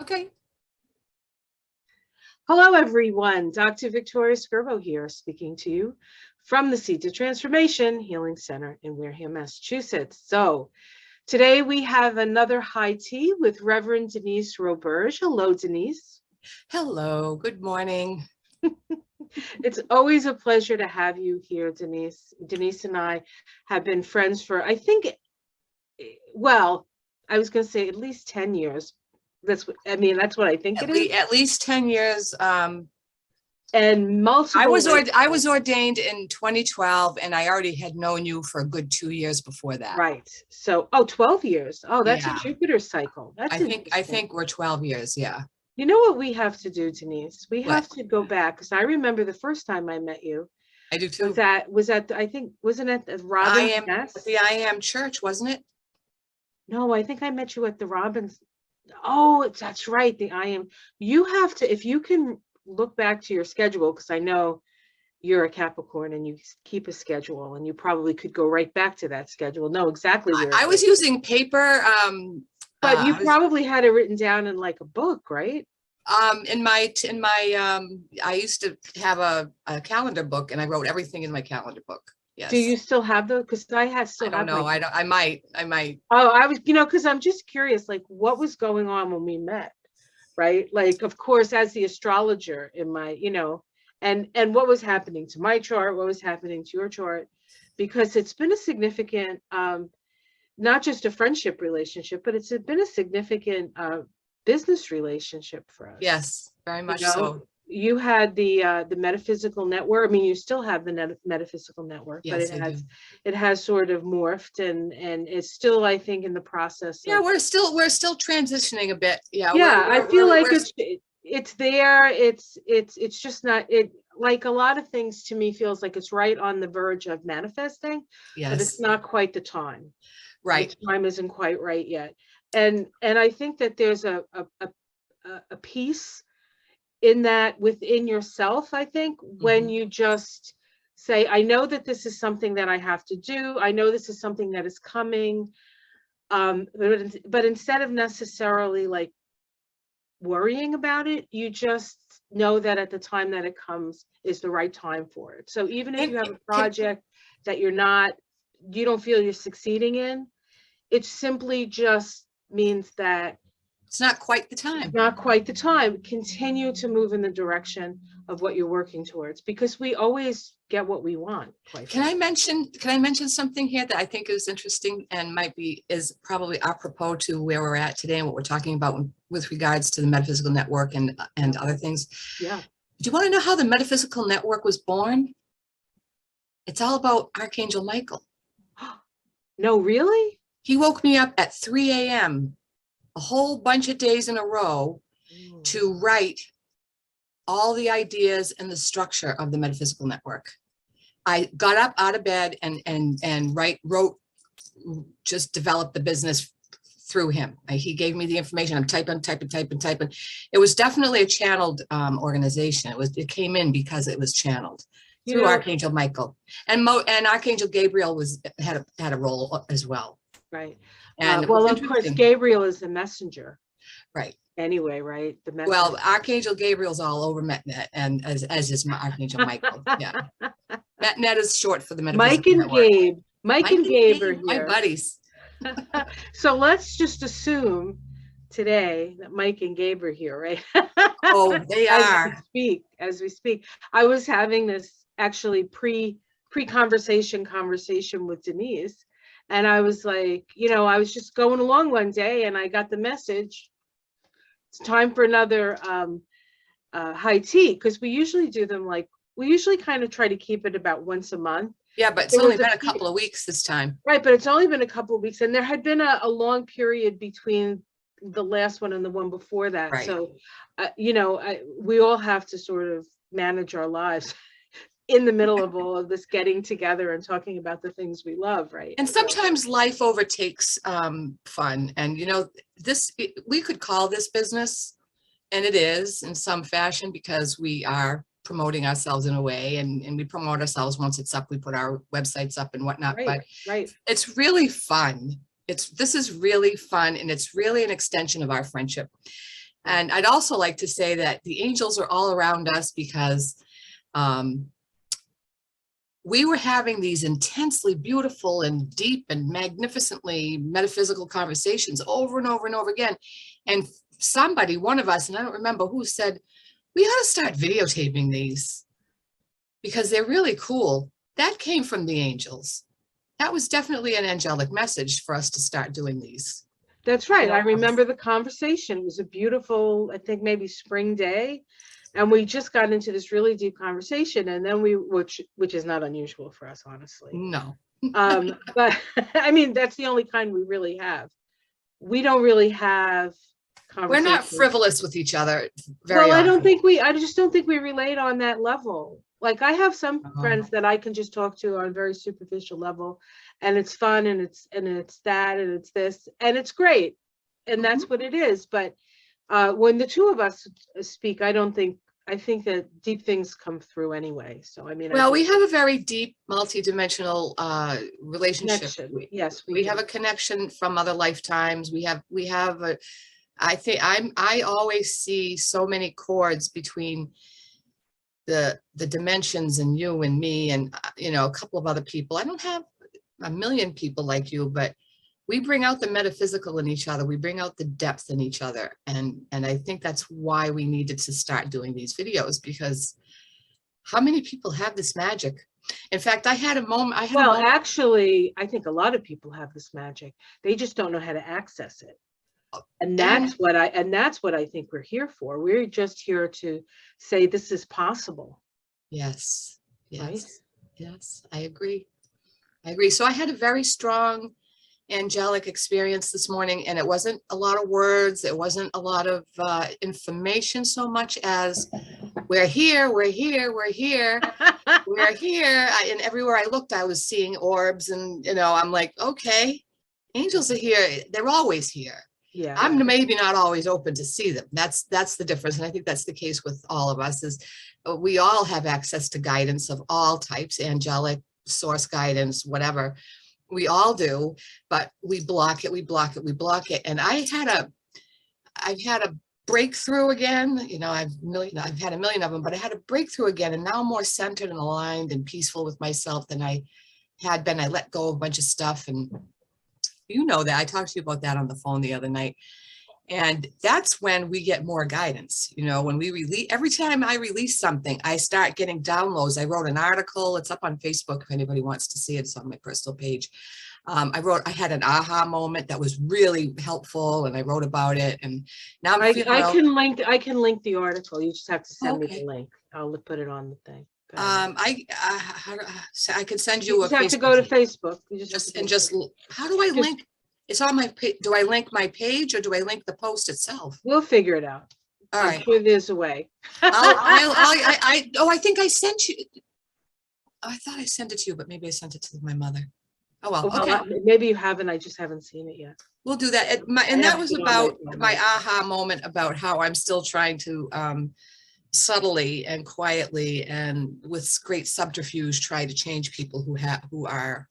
Okay. Hello, everyone. Dr. Vicki Scerbo here, speaking to you from the Seeds of Transformation Healing Center in Wareham, Massachusetts. So today we have another high tea with Reverend Denise Roberge. Hello, Denise. Hello. Good morning. It's always a pleasure to have you here, Denise. Denise and I have been friends for, I think, well, I was going to say at least 10 years. That's what I think it is. At least 10 years. And multiple. I was ordained in 2012, and I already had known you for a good 2 years before that. Right. So, 12 years. Oh, that's a Jupiter cycle. That's I think we're 12 years. Yeah. You know what we have to do, Denise? We have to go back, because I remember the first time I met you. I do too. Wasn't it the Robbins Nest? The I Am Church, wasn't it? No, I think I met you at the Robbins. Oh, that's right. The I Am. You have to, if you can look back to your schedule, because I know you're a Capricorn and you keep a schedule, and you probably could go right back to that schedule. Know exactly where. I was using paper. But you probably had it written down in like a book, right? I used to have a calendar book, and I wrote everything in my calendar book. Yes. Do you still have those? Because I don't know. I might. Oh, I was, because I'm just curious, like, what was going on when we met, right? Like, of course, as the astrologer in my, and what was happening to my chart, what was happening to your chart, because it's been a significant, not just a friendship relationship, but it's been a significant business relationship for us. Yes, very much so. You had the metaphysical network. I mean, you still have the metaphysical network, yes, but it has sort of morphed and it's still, I think, in the process. Yeah, we're still transitioning a bit. Yeah. I feel like it's there. It's just not it. Like a lot of things to me feels like it's right on the verge of manifesting, but it's not quite the time. Right. The time isn't quite right yet. And I think that there's a piece in that within yourself, I think, when you just say, I know that this is something that I have to do. I know this is something that is coming. But instead of necessarily like worrying about it, you just know that at the time that it comes is the right time for it. So even if you have a project that you don't feel you're succeeding in, it simply just means that it's not quite the time. Not quite the time. Continue to move in the direction of what you're working towards, because we always get what we want. Can I mention something here that I think is interesting and is probably apropos to where we're at today and what we're talking about with regards to the metaphysical network and other things? Yeah. Do you want to know how the metaphysical network was born? It's all about Archangel Michael. No, really? He woke me up at 3 a.m. a whole bunch of days in a row to write all the ideas and the structure of the metaphysical network. I got up out of bed and wrote, just developed the business through him. He gave me the information. I'm typing. It was definitely a channeled organization. It came in because it was channeled through Archangel Michael, and Archangel Gabriel had a role as well. Right. And well, of course, Gabriel is the messenger. Right. Anyway, right. Well, Archangel Gabriel's all over MetNet, and as is Archangel Michael. Yeah. MetNet is short for the metaphysical network. Mike and Gabe are here. My buddies. So let's just assume today that Mike and Gabe are here, right? Oh, they are. As we speak. I was having this actually pre-conversation with Denise. And I was like, I was just going along one day and I got the message. It's time for another high tea, because we usually do them we usually kind of try to keep it about once a month. Yeah, but it's only been a couple of weeks this time. Right, but it's only been a couple of weeks, and there had been a long period between the last one and the one before that. Right. So, we all have to sort of manage our lives in the middle of all of this getting together and talking about the things we love, right? And sometimes life overtakes fun. And, we could call this business, and it is in some fashion, because we are promoting ourselves in a way, and we promote ourselves once it's up. We put our websites up and whatnot, right, but it's really fun. This is really fun, and it's really an extension of our friendship. And I'd also like to say that the angels are all around us because we were having these intensely beautiful and deep and magnificently metaphysical conversations over and over and over again. And somebody, one of us, and I don't remember who, said, we ought to start videotaping these because they're really cool. That came from the angels. That was definitely an angelic message for us to start doing these. That's right. I remember the conversation. It was a beautiful, I think maybe spring day. And we just got into this really deep conversation, and then which is not unusual for us, honestly. No. But I mean, that's the only kind we really have. We don't really have conversations. We're not frivolous with each other very well, often. I just don't think we relate on that level. Like I have some friends that I can just talk to on a very superficial level, and it's fun, and it's that, and it's this, and it's great. And that's what it is. But when the two of us speak, I think that deep things come through anyway. So, I mean, well, we have a very deep, multi-dimensional relationship. Connection. Yes, we have a connection from other lifetimes. We have a, I always see so many chords between the dimensions and you and me and, you know, a couple of other people. I don't have a million people like you, but we bring out the metaphysical in each other. We bring out the depth in each other. And I think that's why we needed to start doing these videos, because how many people have this magic? In fact, I had a moment. Actually, I think a lot of people have this magic. They just don't know how to access it. And that's what I think we're here for. We're just here to say this is possible. Yes. Yes. Right? Yes, I agree. So I had a very strong angelic experience this morning, and it wasn't a lot of words. It wasn't a lot of information so much as we're here, we're here, we're here, we're here. And everywhere I looked, I was seeing orbs, and, you know, I'm like, okay, angels are here. They're always here. Yeah. I'm maybe not always open to see them. That's the difference. And I think that's the case with all of us, is we all have access to guidance of all types, angelic, source guidance, whatever. We all do, but we block it, we block it, we block it. And I've had a breakthrough again. You know, I've had a million of them, but I had a breakthrough again. And now I'm more centered and aligned and peaceful with myself than I had been. I let go of a bunch of stuff. And you know that I talked to you about that on the phone the other night. And that's when we get more guidance. You know, when we release, every time I release something, I start getting downloads. I wrote an article. It's up on Facebook if anybody wants to see it. It's on my personal page. I had an aha moment that was really helpful, and I wrote about it. And now I can link the article. You just have to send me the link. I'll put it on the thing. I could send you. You just have to go to Facebook. How do I link? It's on my page. Do I link my page or do I link the post itself? We'll figure it out. All right. I'm sure there's a way. I think I sent you. I thought I sent it to you, but maybe I sent it to my mother. Oh, well, okay. Maybe you haven't. I just haven't seen it yet. We'll do that. And that was about my aha moment about how I'm still trying to subtly and quietly and with great subterfuge try to change people who are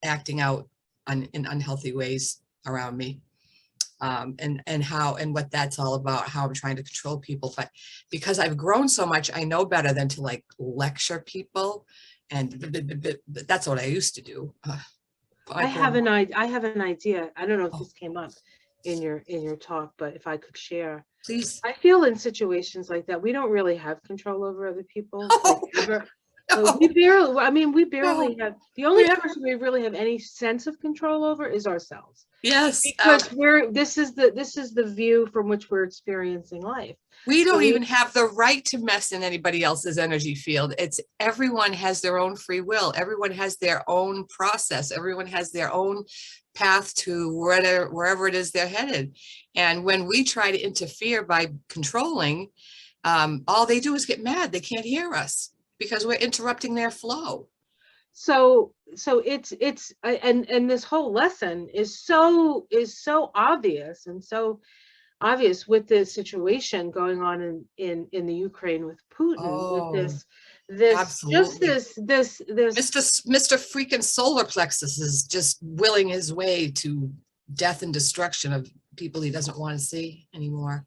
acting out in unhealthy ways around me, and what that's all about, how I'm trying to control people. But because I've grown so much, I know better than to like lecture people, and that's what I used to do. I have an idea. I don't know if this came up in your talk, but if I could share, please. I feel in situations like that, we don't really have control over other people. We barely have, the only person we really have any sense of control over is ourselves. Yes. Because this is the view from which we're experiencing life. We don't even have the right to mess in anybody else's energy field. Everyone has their own free will. Everyone has their own process. Everyone has their own path to wherever it is they're headed. And when we try to interfere by controlling, all they do is get mad. They can't hear us because we're interrupting their flow. So it's and this whole lesson is so obvious, and so obvious with the situation going on in the Ukraine with Putin, with this absolutely. Just this Mr. freaking solar plexus is just willing his way to death and destruction of people he doesn't want to see anymore.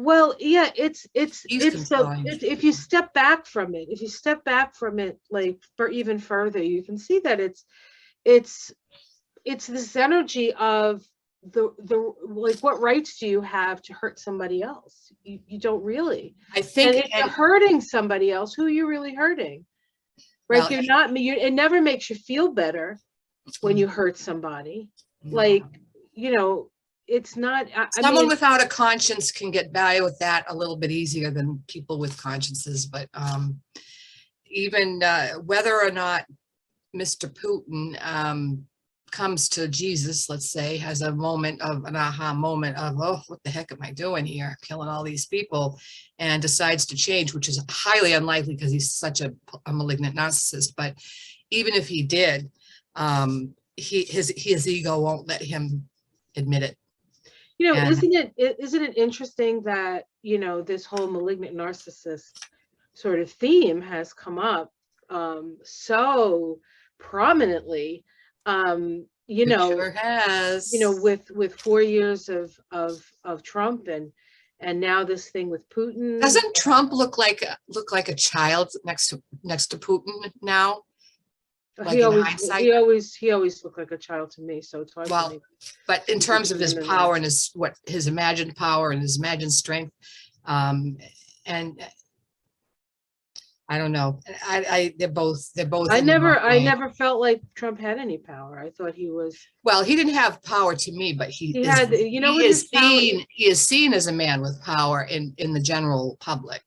Well, yeah, He's so controlling. if you step back from it, like for even further, you can see that it's this energy of the like, what rights do you have to hurt somebody else? You don't really. I And think, if you're hurting somebody else, who are you really hurting? Right? well, You're not me. It never makes you feel better when you hurt somebody. no. Like, you know, it's not. I Someone mean, without a conscience can get by with that a little bit easier than people with consciences, but even whether or not Mr. Putin comes to Jesus, let's say, has a moment of an aha moment of, oh, what the heck am I doing here, killing all these people, and decides to change, which is highly unlikely because he's such a malignant narcissist. But even if he did, his ego won't let him admit it. you know, And isn't it interesting that, you know, this whole malignant narcissist sort of theme has come up so prominently, you it know, sure has. with 4 years of Trump, and now this thing with Putin. Doesn't Trump look like a child next to Putin now? Like He in always hindsight? he always looked like a child to me, so it's hard for Well, me. but in terms of his Remember power and his imagined power and his imagined strength, and I don't know. They're both. I in the wrong way. never felt like Trump had any power. I thought he was. Well, he didn't have power to me, but He had, you know, what his power. he is seen as a man with power in the general public.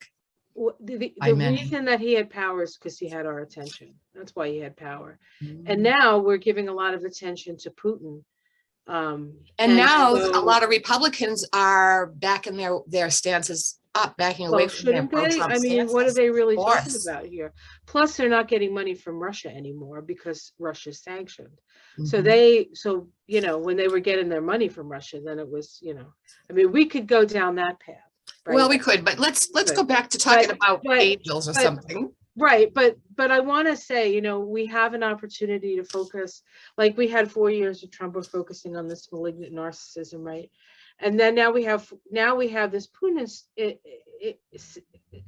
The many. reason that he had power is because he had our attention. That's why he had power. Mm. And now we're giving a lot of attention to Putin. And now a lot of Republicans are backing their stances up, backing away from their shouldn't they? pro-Trump I mean, stances. what are they really talking about here? Plus, they're not getting money from Russia anymore because Russia's sanctioned. Mm-hmm. So you know, when they were getting their money from Russia, then it was, you know, I mean, we could go down that path. Right? Well, we could, but let's go back to talking about angels or something. Right, but I want to say, you know, we have an opportunity to focus, like we had 4 years of Trump, we're focusing on this malignant narcissism, right? And then now we have this Putin,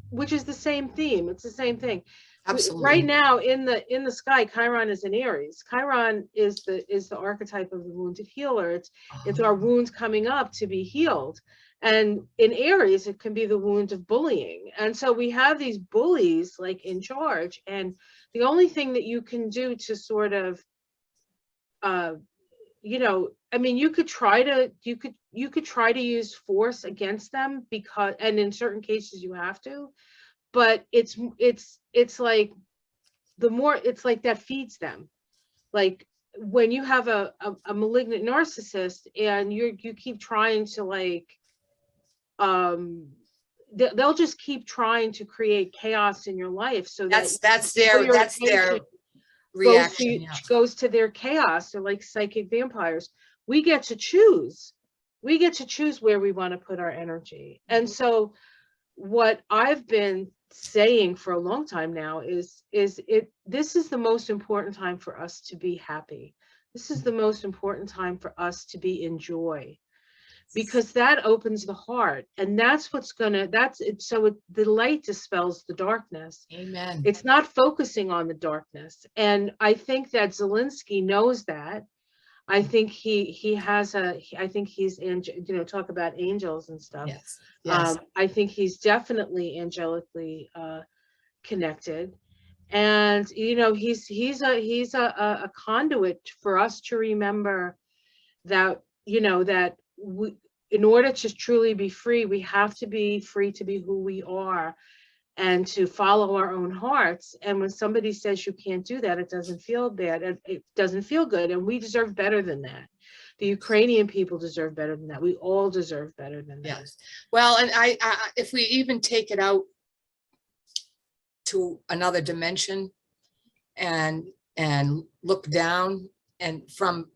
which is the same theme. It's the same thing. Absolutely. Right now in the sky, Chiron is in Aries. Chiron is the archetype of the wounded healer. It's our wounds coming up to be healed. And in Aries, it can be the wound of bullying. And so we have these bullies like in charge. And the only thing that you can do to sort of, you know, I mean, you could try to use force against them, because, and in certain cases you have to, but it's like the more, it's like that feeds them. Like when you have a malignant narcissist and you keep trying to like, they'll just keep trying to create chaos in your life, so that's their reaction goes to their chaos. They're like psychic vampires. We get to choose where we want to put our energy. And so what I've been saying for a long time now is this is the most important time for us to be happy. This is the most important time for us to be in joy, because that opens the heart, and that's what's gonna, the light dispels the darkness. Amen. It's not focusing on the darkness. And I think that Zelenskyy knows that. I think he has I think he's in, you know, talk about angels and stuff. Yes. Yes. I think he's definitely angelically connected. And, you know, he's a conduit for us to remember that, you know, that in order to truly be free, we have to be free to be who we are and to follow our own hearts. And when somebody says you can't do that, it doesn't feel bad. It doesn't feel good. And we deserve better than that. The Ukrainian people deserve better than that. We all deserve better than that. Yes. Well, and I if we even take it out to another dimension and look down, and from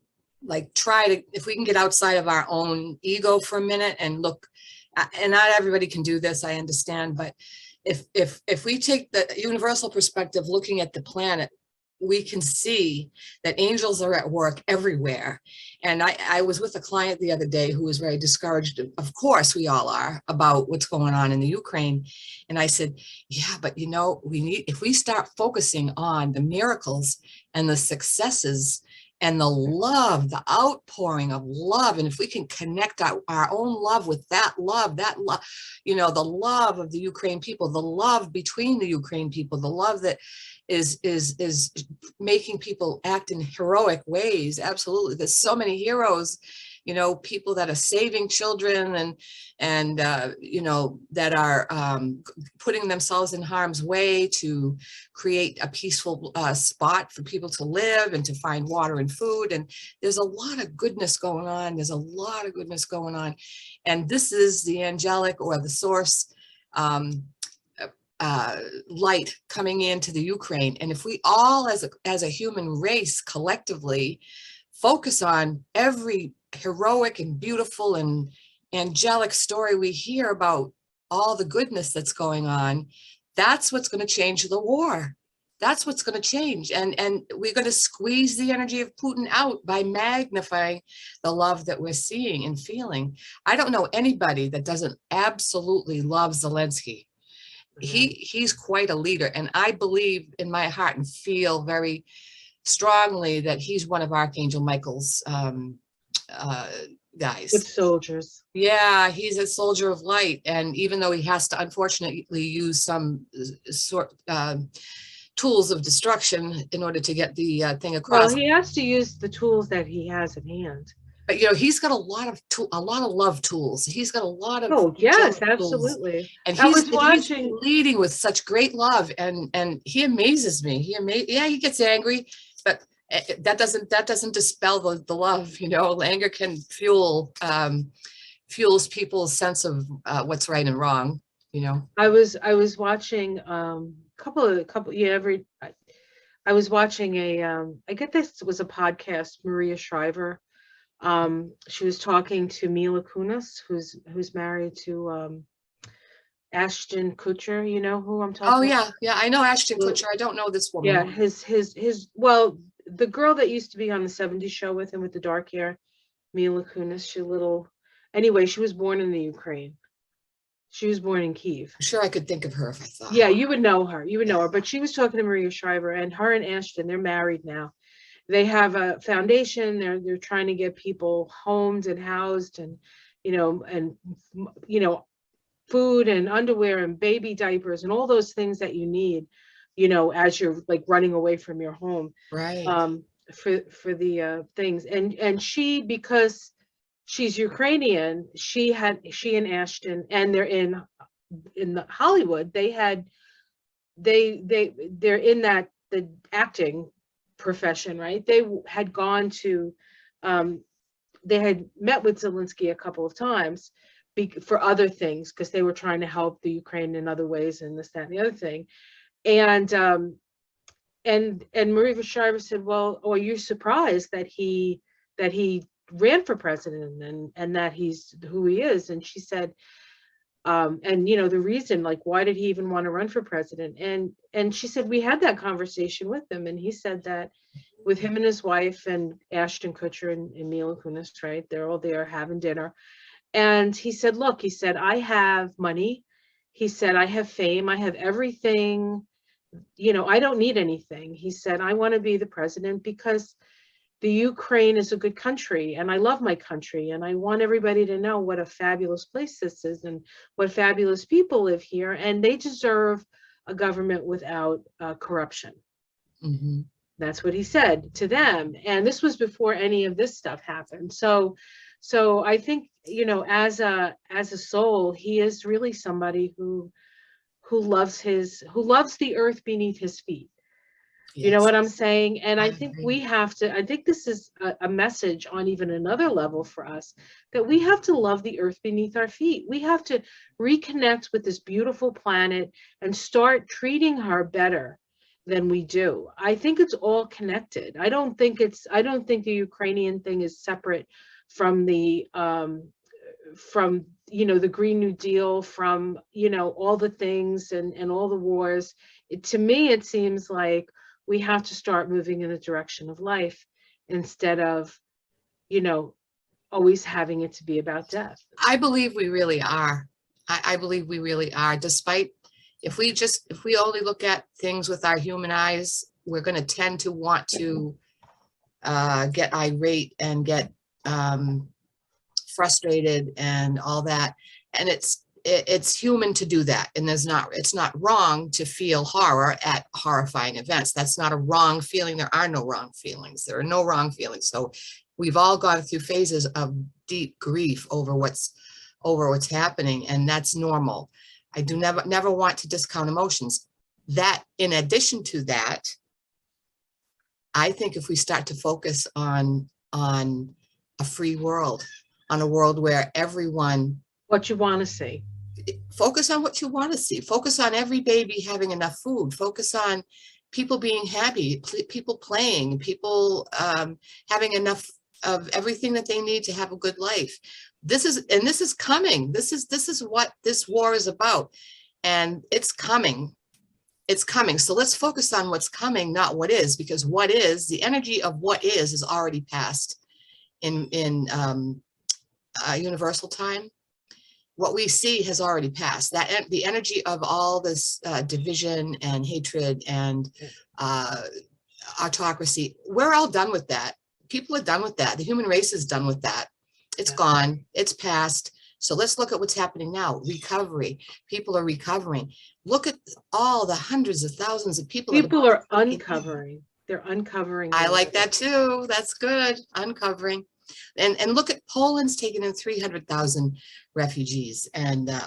like try to, if we can get outside of our own ego for a minute and look, and not everybody can do this, I understand, but if we take the universal perspective, looking at the planet we can see that angels are at work everywhere. And I was with a client the other day who was very discouraged. Of course, we all are, about what's going on in the Ukraine. And I said, yeah, but you know, if we start focusing on the miracles and the successes and the love, the outpouring of love, and if we can connect our own love with that love, you know, the love of the Ukraine people, the love between the Ukraine people, the love that is making people act in heroic ways. Absolutely. There's so many heroes, you know, people that are saving children and you know, that are putting themselves in harm's way to create a peaceful spot for people to live and to find water and food. And there's a lot of goodness going on. There's a lot of goodness going on. And this is the angelic, or the source light coming into the Ukraine. And if we all as a human race collectively focus on every heroic and beautiful and angelic story we hear about all the goodness that's going on, that's what's going to change the war. That's what's going to change. And we're going to squeeze the energy of Putin out by magnifying the love that we're seeing and feeling. I don't know anybody that doesn't absolutely love Zelenskyy. He's quite a leader, and I believe in my heart and feel very strongly that he's one of Archangel Michael's guys. Good soldiers. Yeah, he's a soldier of light, and even though he has to unfortunately use some tools of destruction in order to get the thing across. Well, he has to use the tools that he has at hand. But you know, he's got a lot of love tools. He's got a lot of yes, absolutely. And he's leading with such great love, and he amazes me. Yeah, he gets angry, but that doesn't dispel the love. You know, anger can fuels people's sense of what's right and wrong. You know, I was watching I was watching I get this was a podcast, Maria Shriver. She was talking to Mila Kunis, who's married to Ashton Kutcher. You know who I'm talking about? Yeah, I know Ashton Kutcher. I don't know this woman. Yeah, his well, the girl that used to be on the 70s show with him with the dark hair, Mila Kunis. Anyway, she was born in the Ukraine. She was born in Kyiv. I'm sure I could think of her if I thought. Yeah, you would know her. But she was talking to Maria Shriver, and her and Ashton, they're married now. They have a foundation. They're trying to get people homed and housed, and food and underwear and baby diapers and all those things that you need, as you're like running away from your home. Right. For the things. And she, because she's Ukrainian, she and Ashton, and they're in the Hollywood. They're in the acting profession, right? They had gone to, they had met with Zelenskyy a couple of times for other things, because they were trying to help the Ukraine in other ways, and this, that, and the other thing. And Maria Shriver said, well, are you surprised that he ran for president and that he's who he is? And she said, the reason, like, why did he even want to run for president? And she said, we had that conversation with him, and he said that with him and his wife and Ashton Kutcher and Mila Kunis, right? They're all there having dinner. And he said, look, I have money. He said, I have fame. I have everything. I don't need anything. He said, I want to be the president because the Ukraine is a good country, and I love my country, and I want everybody to know what a fabulous place this is and what fabulous people live here, and they deserve a government without corruption. Mm-hmm. That's what he said to them. And this was before any of this stuff happened. So I think, as a soul, he is really somebody who loves the earth beneath his feet. Yes. You know what I'm saying? And I think I think this is a message on even another level for us, that we have to love the earth beneath our feet. We have to reconnect with this beautiful planet and start treating her better than we do. I think it's all connected. I don't think the Ukrainian thing is separate from the the Green New Deal, from all the things and all the wars. To me, it seems like we have to start moving in the direction of life instead of, you know, always having it to be about death. I believe we really are. I believe we really are. Despite, if we only look at things with our human eyes, we're going to tend to want to get irate and get frustrated and all that. And it's human to do that. And it's not wrong to feel horror at horrifying events. That's not a wrong feeling. There are no wrong feelings. There are no wrong feelings. So we've all gone through phases of deep grief over what's happening, and that's normal. I do never want to discount emotions. That, in addition to that, I think if we start to focus on a free world, on a world where everyone, What you want to see. focus on what you want to see, focus on every baby having enough food, focus on people being happy, people playing, people having enough of everything that they need to have a good life. This is coming. This is what this war is about, and it's coming. It's coming. So let's focus on what's coming, not what is, because what is, the energy of what is already passed in universal time. What we see has already passed. That the energy of all this division and hatred and autocracy, we're all done with that. People are done with that. The human race is done with that. It's gone. It's past. So let's look at what's happening now. Recovery. People are recovering. Look at all the hundreds of thousands of people. People are uncovering. They're uncovering. I like that too. That's good. Uncovering. And look at Poland's taken in 300,000 refugees, and a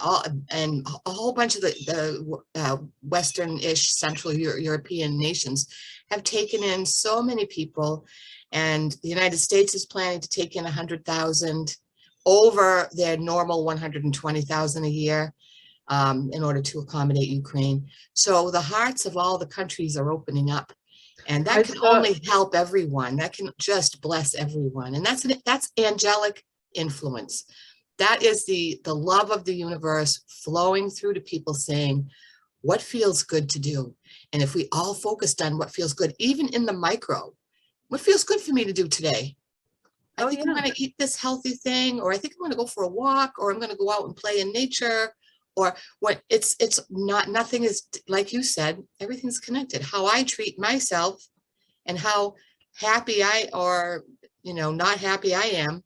whole bunch of the Western-ish Central European nations have taken in so many people, and the United States is planning to take in 100,000 over their normal 120,000 a year in order to accommodate Ukraine. So the hearts of all the countries are opening up. And that can only help everyone. That can just bless everyone. And that's angelic influence. That is the love of the universe flowing through to people saying, what feels good to do? And if we all focused on what feels good, even in the micro, what feels good for me to do today? I think I'm going to eat this healthy thing, or I think I'm going to go for a walk, or I'm going to go out and play in nature. Or what it's not, nothing is, like you said, everything's connected. How I treat myself and how happy or not happy I am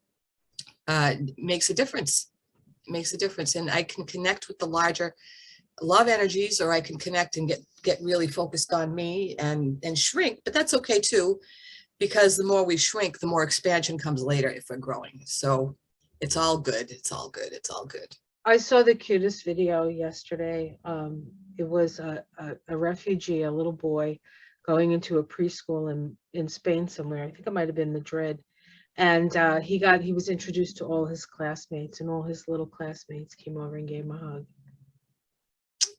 makes a difference. It makes a difference. And I can connect with the larger love energies, or I can connect and get really focused on me and shrink, but that's okay too, because the more we shrink, the more expansion comes later if we're growing. So it's all good. It's all good. It's all good. I saw the cutest video yesterday. It was a refugee, a little boy, going into a preschool in Spain somewhere. I think it might have been Madrid. And he was introduced to all his classmates, and all his little classmates came over and gave him a hug.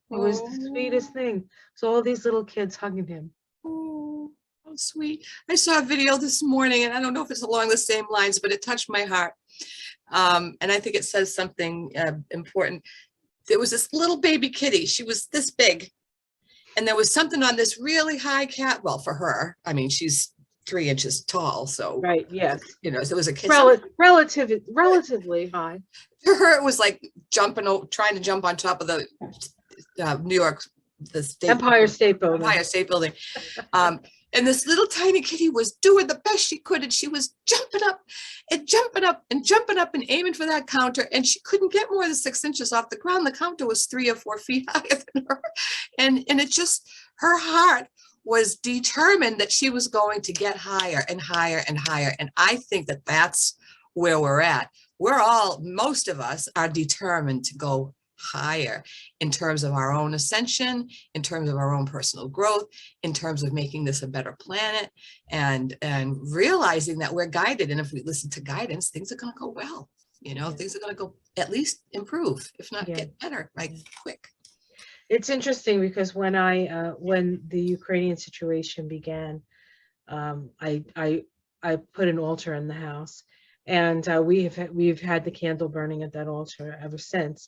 It was the sweetest thing. So all these little kids hugging him. Oh, how sweet. I saw a video this morning, and I don't know if it's along the same lines, but it touched my heart. And I think it says something important. There was this little baby kitty. She was this big. And there was something on this really high cat. Well, for her, I mean, she's 3 inches tall. So, right. Yes. So it was a kid. Relatively high. For her, it was like trying to jump on top of the New York, Empire State Building. Empire State Building. And this little tiny kitty was doing the best she could, and she was jumping up and jumping up and jumping up and aiming for that counter, and she couldn't get more than 6 inches off the ground. The counter was 3 or 4 feet higher than her, and it just, her heart was determined that she was going to get higher and higher and higher. And I think that that's where we're at. Most of us are determined to go higher in terms of our own ascension, in terms of our own personal growth, in terms of making this a better planet, and realizing that we're guided. And if we listen to guidance, things are going to go well. Things are going to go, at least improve, if not get better, like quick. It's interesting because when the Ukrainian situation began, I put an altar in the house, and we've had the candle burning at that altar ever since.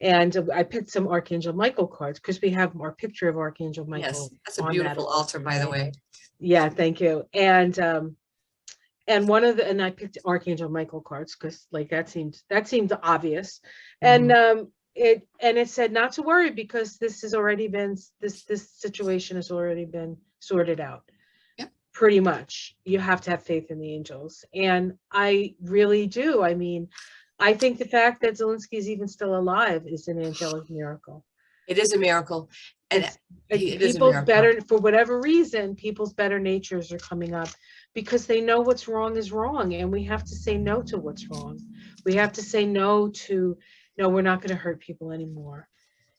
And I picked some Archangel Michael cards because we have our picture of Archangel Michael. Yes, that's a on beautiful that altar, also, by the right? way. Yeah, thank you. And I picked Archangel Michael cards because like that seemed obvious. And it said not to worry because this situation has already been sorted out. Yep. Pretty much. You have to have faith in the angels. And I really do. I mean, I think the fact that Zelenskyy is even still alive is an angelic miracle. It is a miracle. And it is a People's miracle. better, for whatever reason, people's better natures are coming up because they know what's wrong is wrong. And we have to say no to what's wrong. We have to say no, we're not going to hurt people anymore.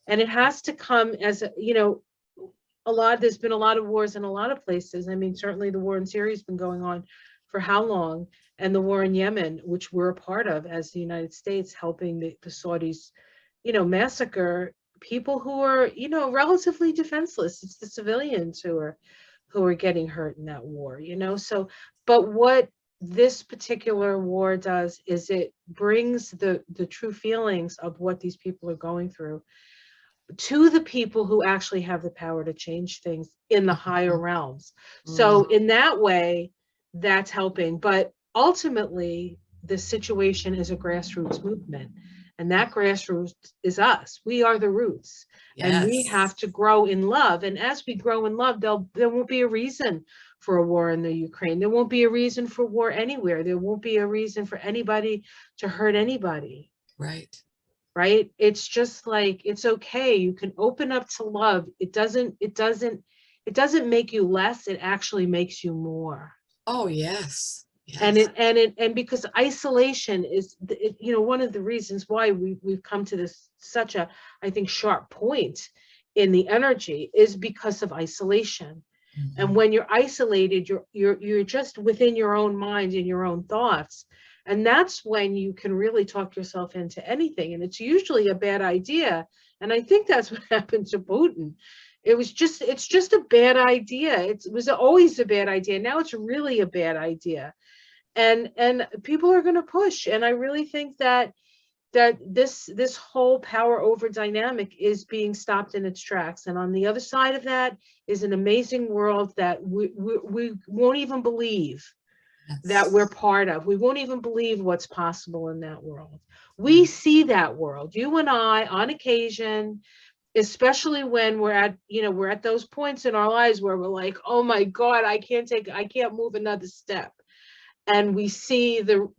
And it has to come as, there's been a lot of wars in a lot of places. I mean, certainly the war in Syria has been going on for how long? And the war in Yemen, which we're a part of as the United States, helping the Saudis, massacre people who are, relatively defenseless. It's the civilians who are getting hurt in that war, So, but what this particular war does is it brings the true feelings of what these people are going through to the people who actually have the power to change things in the higher realms. So in that way, that's helping. But ultimately, the situation is a grassroots movement. And that grassroots is us. We are the roots. Yes. And we have to grow in love. And as we grow in love, there won't be a reason for a war in the Ukraine. There won't be a reason for war anywhere. There won't be a reason for anybody to hurt anybody. Right. Right? It's just like, it's okay. You can open up to love. It doesn't make you less. It actually makes you more. Oh, yes. Yes. And because isolation is, one of the reasons why we've come to this such a, I think, sharp point in the energy is because of isolation. And when you're isolated, you're just within your own mind and your own thoughts. And that's when you can really talk yourself into anything. And it's usually a bad idea. And I think that's what happened to Putin. It's just a bad idea. It was always a bad idea. Now it's really a bad idea. And people are going to push. And I really think that this whole power over dynamic is being stopped in its tracks. And on the other side of that is an amazing world that we won't even believe that we're part of. We won't even believe what's possible in that world. We see that world, you and I, on occasion, especially when we're at those points in our lives where we're like, oh my God, I can't move another step. And we see the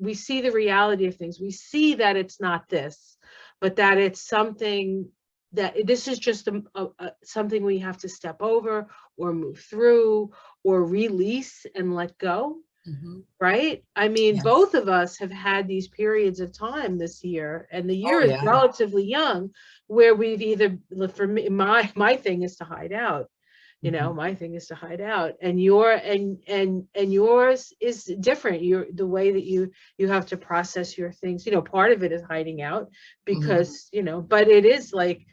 reality of things. We see that it's not this, but that it's something that this is just something we have to step over or move through or release and let go. Right? I mean, both of us have had these periods of time this year, and the year is relatively young, where we've either, for me, my thing is to hide out. My thing is to hide out, and yours is different. The way that you have to process your things, part of it is hiding out because, but it is like,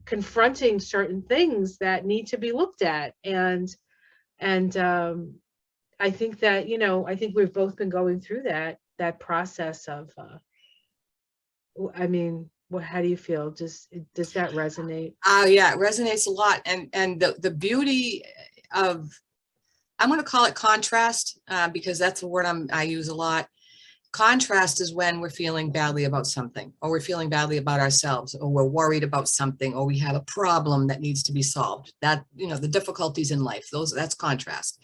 confronting certain things that need to be looked at. And I think that, I think we've both been going through that process of, how do you feel? Does that resonate? Yeah, it resonates a lot. And the beauty of, I'm going to call it contrast, because that's a word I use a lot. Contrast is when we're feeling badly about something, or we're feeling badly about ourselves, or we're worried about something, or we have a problem that needs to be solved. That, the difficulties in life, that's contrast.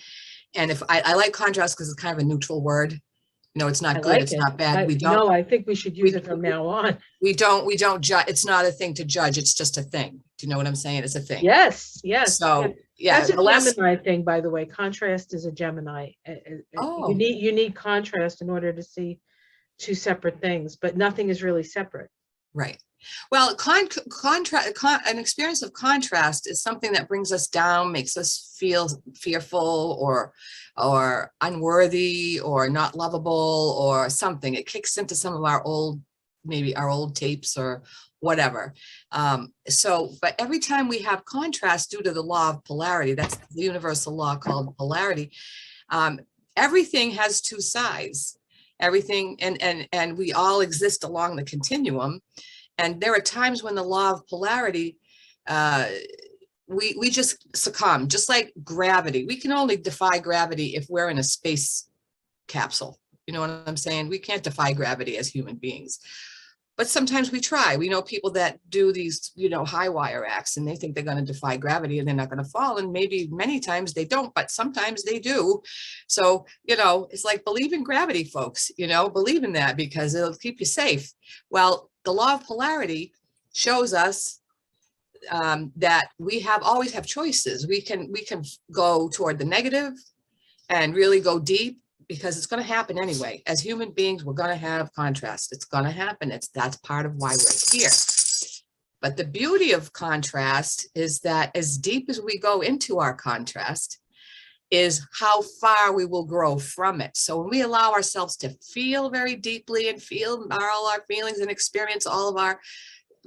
And if I like contrast because it's kind of a neutral word. It's not good, it's not bad. No, I think we should use it from now on. We don't judge. It's not a thing to judge. It's just a thing. Do you know what I'm saying? It's a thing. Yes. So yeah, that's a Gemini thing, by the way. Contrast is a Gemini. You need contrast in order to see two separate things, but nothing is really separate. Right. Well, an experience of contrast is something that brings us down, makes us feel fearful or unworthy or not lovable or something. It kicks into some of our old tapes or whatever. But every time we have contrast due to the law of polarity, that's the universal law called polarity, everything has two sides. Everything, and we all exist along the continuum. And there are times when the law of polarity, we just succumb, just like gravity. We can only defy gravity if we're in a space capsule. You know what I'm saying? We can't defy gravity as human beings. But sometimes we try. We know people that do these, high wire acts, and they think they're going to defy gravity and they're not going to fall. And maybe many times they don't, but sometimes they do. So, it's like, believe in gravity, folks, believe in that, because it'll keep you safe. Well, the law of polarity shows us that we always have choices. We can go toward the negative and really go deep, because it's going to happen anyway. As human beings, we're going to have contrast. It's going to happen. That's part of why we're here. But the beauty of contrast is that as deep as we go into our contrast is how far we will grow from it. So when we allow ourselves to feel very deeply and feel all our feelings and experience all of our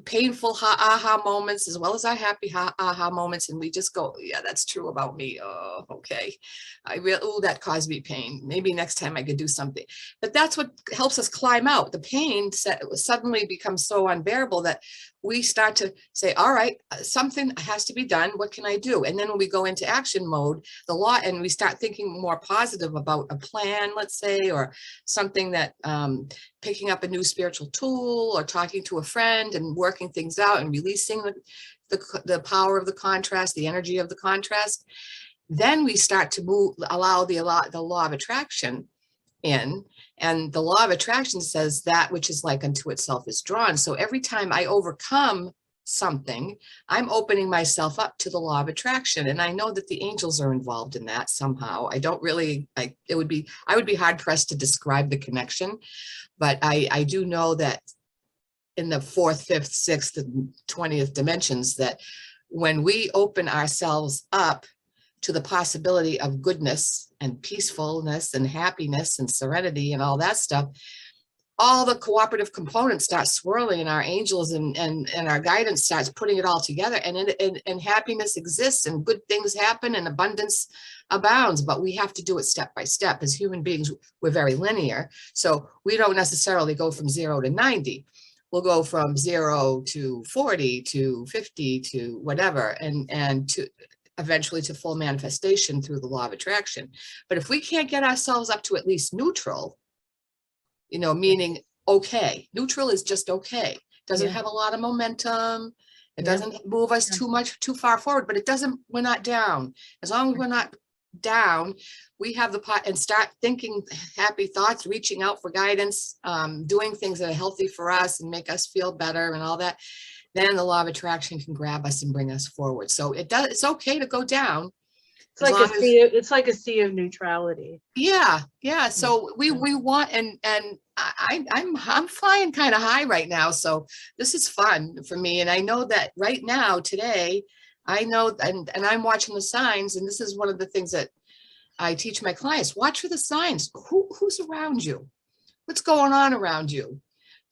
painful aha moments as well as our happy aha moments, and we just go, yeah, that's true about me. Oh, okay. That caused me pain. Maybe next time I could do something. But that's what helps us climb out. The pain suddenly becomes so unbearable that we start to say, all right, something has to be done. What can I do? And then when we go into action mode, and we start thinking more positive about a plan, let's say, or something that picking up a new spiritual tool, or talking to a friend and working things out and releasing the power of the contrast, the energy of the contrast, then we start to allow the law of attraction in. And the law of attraction says that which is like unto itself is drawn. So every time I overcome something, I'm opening myself up to the law of attraction. And I know that the angels are involved in that somehow. I would be hard pressed to describe the connection, but I do know that in the 4th, 5th, 6th, and 20th dimensions, that when we open ourselves up to the possibility of goodness and peacefulness and happiness and serenity and all that stuff, all the cooperative components start swirling, and our angels and our guidance starts putting it all together, and happiness exists, and good things happen, and abundance abounds. But we have to do it step by step. As human beings, we're very linear, so we don't necessarily go from 0 to 90. We'll go from 0 to 40 to 50 to whatever, and to eventually to full manifestation through the law of attraction. But if we can't get ourselves up to at least neutral, meaning okay, neutral is just okay. Doesn't have a lot of momentum. It doesn't move us too far forward, but we're not down. As long as we're not down, we have the pot, and start thinking happy thoughts, reaching out for guidance, doing things that are healthy for us and make us feel better and all that. Then the law of attraction can grab us and bring us forward. So it's okay to go down. It's like a sea of neutrality. Yeah. So we want, and I'm flying kind of high right now. So this is fun for me. And I know that right now, today, I know, and I'm watching the signs. And this is one of the things that I teach my clients: watch for the signs. Who's around you? What's going on around you?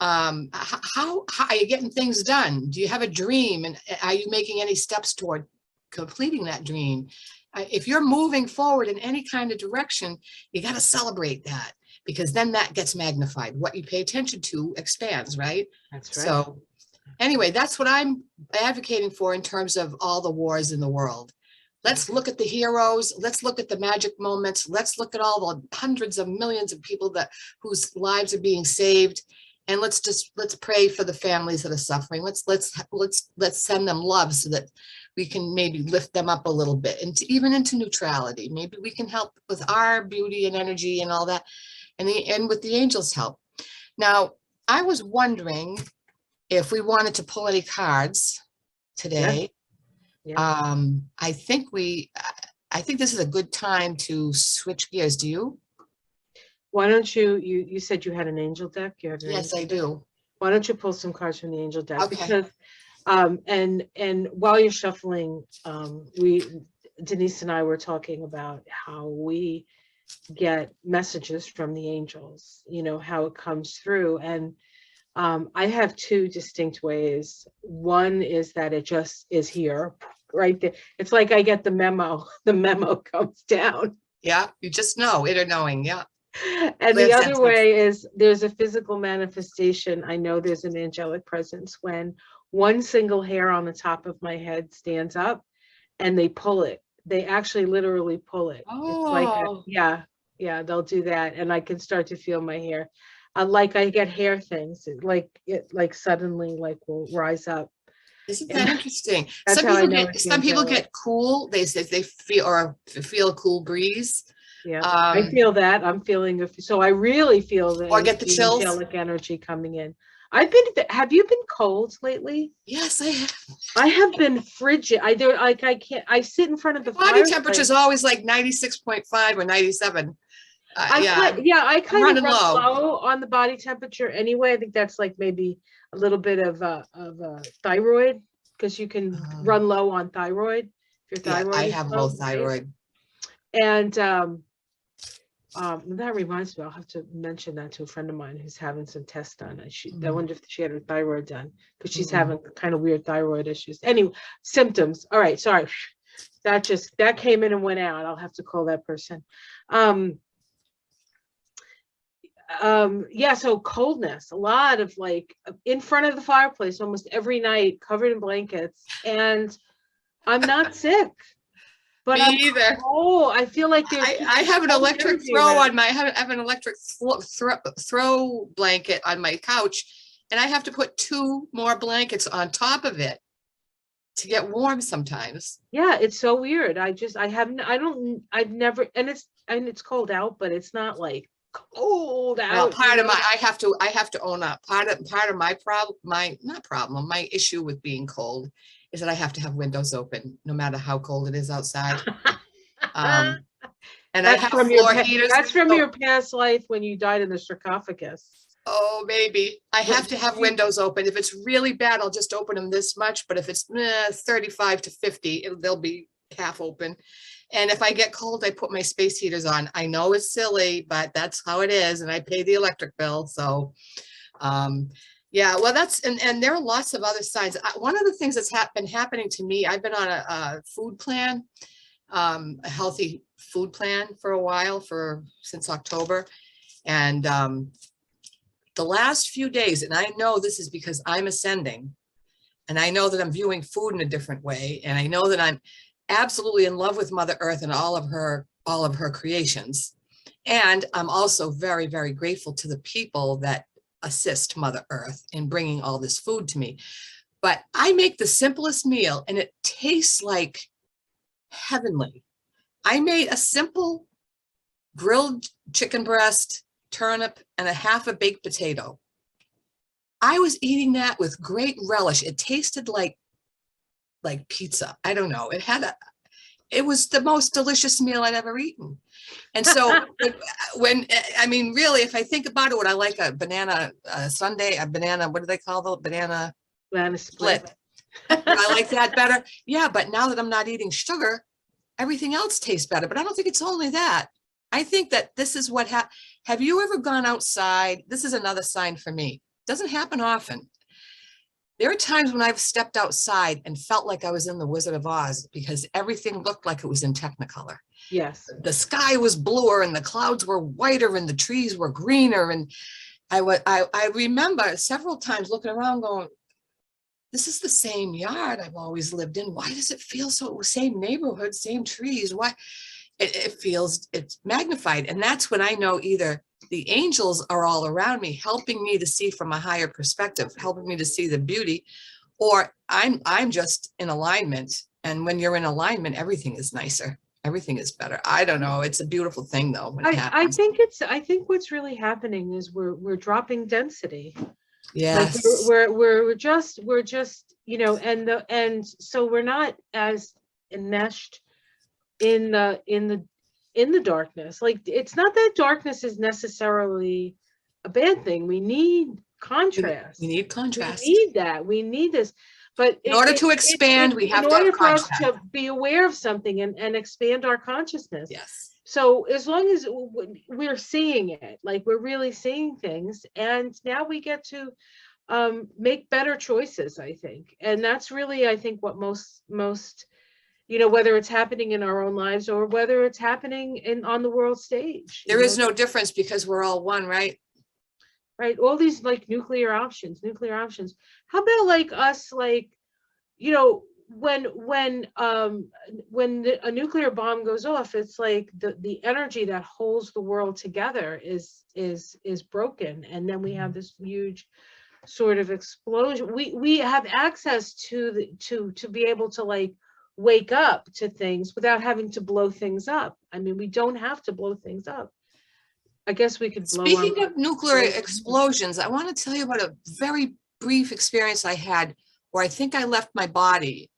How are you getting things done? Do you have a dream? And are you making any steps toward completing that dream? If you're moving forward in any kind of direction, you got to celebrate that, because then that gets magnified. What you pay attention to expands, right? That's right. So anyway, that's what I'm advocating for in terms of all the wars in the world. Let's look at the heroes. Let's look at the magic moments. Let's look at all the hundreds of millions of people whose lives are being saved. And let's pray for the families that are suffering. Let's send them love so that we can maybe lift them up a little bit, and even into neutrality. Maybe we can help with our beauty and energy and all that, and with the angels' help. Now, I was wondering if we wanted to pull any cards today. Yeah. I think this is a good time to switch gears. Do you? Why don't you said you had an angel deck? Yes, I do. Why don't you pull some cards from the angel deck? Okay. Because and while you're shuffling, Denise and I were talking about how we get messages from the angels, how it comes through. And I have 2 distinct ways. One is that it just is here right there. It's like I get the memo comes down. Yeah, you just know, inner knowing. Yeah. And the Live other sentence. way is there's a physical manifestation. I know there's an angelic presence when one single hair on the top of my head stands up and they pull it. They actually literally pull it. It's like, Oh, yeah, they'll do that. And I can start to feel my hair. Like I get hair things, like suddenly like will rise up. isn't And that interesting? that's Some how I people know get it's some people angelic. get cool. They say they feel a cool breeze. Yeah, I Um, feel that. I'm feeling so I really feel or get the the chills. angelic energy coming in. I've been, have you been cold lately? Yes, I have. I have been frigid. I do like I can't, I sit in front of My the body temperature fireplace. is always like 96.5 or 97. Yeah, I I'm kind of running run low. low on the body temperature anyway. I think that's like maybe a little bit of thyroid, because you can run low on thyroid if your Yeah, thyroid I is have low low, right? thyroid. And that reminds me, I'll have to mention that to a friend of mine who's having some tests done. I wonder if she had her thyroid done, because she's having kind of weird thyroid issues. Anyway, symptoms. All right, sorry. That came in and went out. I'll have to call that person. Yeah, so coldness, a lot of like in front of the fireplace almost every night, covered in blankets, and I'm not sick, but Me I'm either. cold. I feel like there's just I have an cold electric energy throw around. on my, I have an electric throw blanket on my couch, and I have to put two more blankets on top of it to get warm sometimes. Yeah, it's so weird. I've never, and it's cold out, but it's not like cold Well, out, part of my, I have to own up. Part of my problem, my, not problem, my issue with being cold is that I have to have windows open, no matter how cold it is outside. Um, and I That's have from floor heaters. that's from So, your past life when you died in the sarcophagus. oh, maybe I have to have windows open. If it's really bad, I'll just open them this much. But if it's 35 to 50, they'll be half open. And if I get cold, I put my space heaters on. I know it's silly, but that's how it is. And I pay the electric bill. So, yeah, well, and there are lots of other signs. One of the things that's been happening to me, I've been on a food plan, a healthy food plan for a while, since October. And the last few days, and I know this is because I'm ascending, and I know that I'm viewing food in a different way, and I know that I'm absolutely in love with Mother Earth and all of her creations. And I'm also very, very grateful to the people that assist Mother Earth in bringing all this food to me. But I make the simplest meal and it tastes like heavenly. I made a simple grilled chicken breast, turnip, and a half a baked potato. I was eating that with great relish. It tasted like pizza. I don't know. It was the most delicious meal I'd ever eaten. And so I mean, really, if I think about it, would I like a banana sundae, a banana, what do they call the banana split? Would I like that better? Yeah, but now that I'm not eating sugar, everything else tastes better. But I don't think it's only that. I think that this is what have you ever gone outside? This is another sign for me. It doesn't happen often. There are times when I've stepped outside and felt like I was in the Wizard of Oz because everything looked like it was in Technicolor. Yes. The sky was bluer and the clouds were whiter and the trees were greener. And I remember several times looking around going, this is the same yard I've always lived in. Why does it feel so, same neighborhood, same trees? Why? It's magnified. And that's when I know either the angels are all around me, helping me to see from a higher perspective, helping me to see the beauty, or I'm just in alignment. And when you're in alignment, everything is nicer. Everything is better. I don't know. It's a beautiful thing though, when it happens. I think what's really happening is we're dropping density. Yes. Like we're just, and so we're not as enmeshed in the darkness. Like, it's not that darkness is necessarily a bad thing. We need contrast. We need contrast. We need that. We need this. But in order to expand, we have to have in order for us contrast. to be aware of something and expand our consciousness. Yes. So as long as we're seeing it, like we're really seeing things, and now we get to make better choices, I think. And that's really, I think, what most you know, whether it's happening in our own lives or whether it's happening on the world stage. There is no difference because we're all one, right? Right. All these like nuclear options. How about like us, like, you know, when a nuclear bomb goes off, it's like the energy that holds the world together is broken, and then we have this huge sort of explosion. We have access to to be able to like wake up to things without having to blow things up. I mean, we don't have to blow things up. I guess we could blow. Speaking of nuclear explosions, I want to tell you about a very brief experience I had where I think I left my body.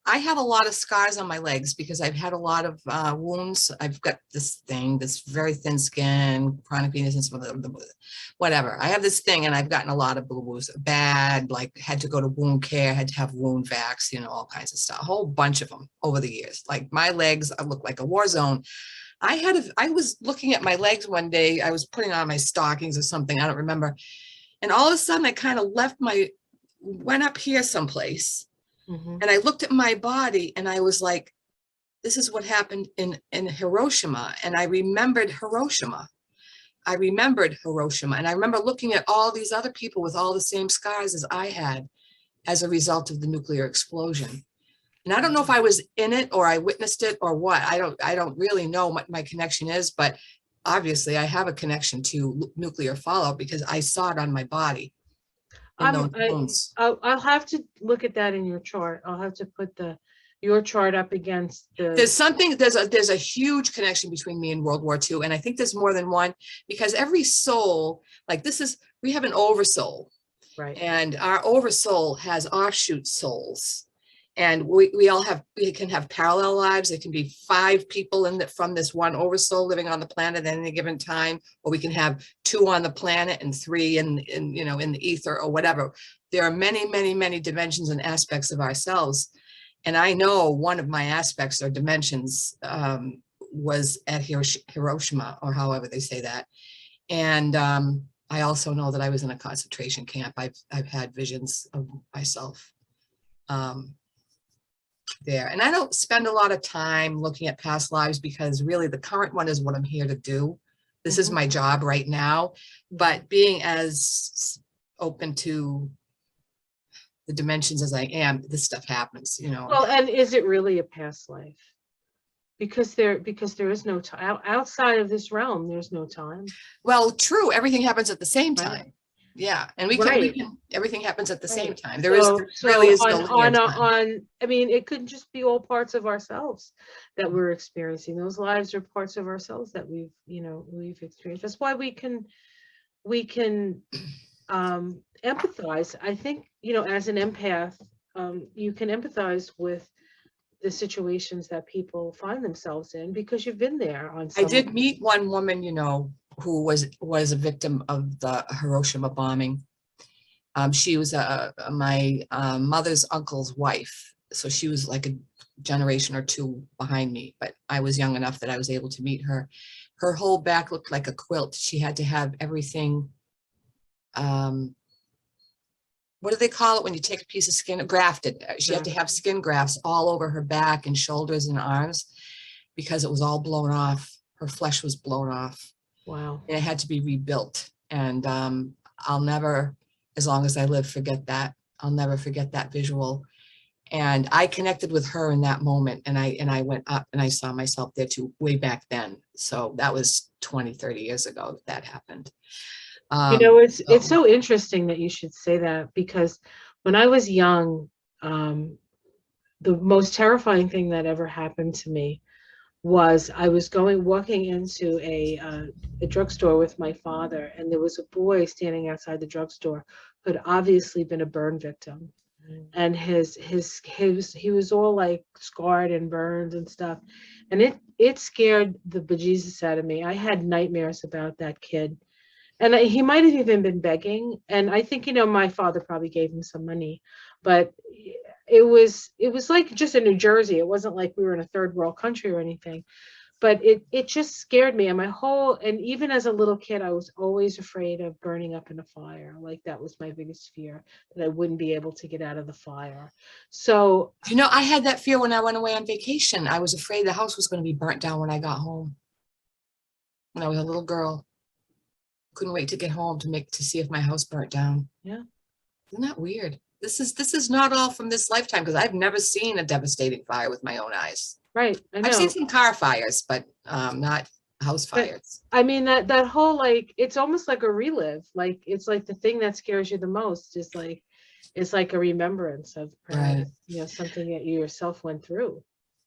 I have a lot of scars on my legs because I've had a lot of wounds. I've got this thing, this very thin skin, chronic venous, and some of the whatever. I have this thing, and I've gotten a lot of boo-boos, bad, like had to go to wound care, had to have wound vacs, you know, all kinds of stuff, a whole bunch of them over the years. Like my legs, I look like a war zone. I was looking at my legs one day. I was putting on my stockings or something, I don't remember. And all of a sudden I kind of went up here someplace. And I looked at my body and I was like, this is what happened in Hiroshima. And I remembered Hiroshima. And I remember looking at all these other people with all the same scars as I had as a result of the nuclear explosion. And I don't know if I was in it or I witnessed it or what. I don't really know what my connection is, but obviously I have a connection to nuclear fallout because I saw it on my body. I'll have to look at that in your chart. I'll have to put your chart up against the. There's a huge connection between me and World War II, and I think there's more than one, because every soul, like we have an oversoul, right? And our oversoul has offshoot souls. And we can have parallel lives. There can be 5 people from this one oversoul living on the planet at any given time, or we can have 2 on the planet and 3 in the ether or whatever. There are many, many, many dimensions and aspects of ourselves. And I know one of my aspects or dimensions was at Hiroshima, or however they say that. And I also know that I was in a concentration camp. I've had visions of myself there. And I don't spend a lot of time looking at past lives because really the current one is what I'm here to do. This is my job right now, but being as open to the dimensions as I am, this stuff happens, you know. Well, and is it really a past life? Because there is no time outside of this realm. There's no time. Well, true. Everything happens at the same time. Right. Yeah, and we can everything happens at the same time. There really is no linear time. I mean, it could just be all parts of ourselves that we're experiencing. Those lives are parts of ourselves that we've experienced. That's why we can empathize. I think, as an empath, you can empathize with the situations that people find themselves in because you've been there on some. I did meet one woman, who was a victim of the Hiroshima bombing. She was my mother's uncle's wife. So she was like a generation or 2 behind me, but I was young enough that I was able to meet her. Her whole back looked like a quilt. She had to have everything. What do they call it when you take a piece of skin, grafted? She had to have skin grafts all over her back and shoulders and arms because it was all blown off. Her flesh was blown off. Wow. And it had to be rebuilt. And I'll never, as long as I live, forget that. I'll never forget that visual. And I connected with her in that moment. And I went up and I saw myself there too, way back then. So that was 20, 30 years ago that happened. It's so interesting that you should say that, because when I was young, the most terrifying thing that ever happened to me was I was walking into a drugstore with my father, and there was a boy standing outside the drugstore who had obviously been a burn victim. And he was all like scarred and burned and stuff. And it scared the bejesus out of me. I had nightmares about that kid. And he might have even been begging. And I think, my father probably gave him some money, but it was like just in New Jersey. It wasn't like we were in a third world country or anything. but it just scared me. And and even as a little kid, I was always afraid of burning up in a fire. Like that was my biggest fear, that I wouldn't be able to get out of the fire. So, You know, I had that fear when I went away on vacation. I was afraid the house was going to be burnt down when I got home. When I was a little girl, couldn't wait to get home to see if my house burnt down. yeah. Isn't that weird? This is not all from this lifetime, because I've never seen a devastating fire with my own eyes. Right. I know. I've seen some car fires, but not house But, fires. I mean, that whole, like, it's almost like a relive. Like, it's like the thing that scares you the most is like, it's like a remembrance of perhaps, Right. something that you yourself went through.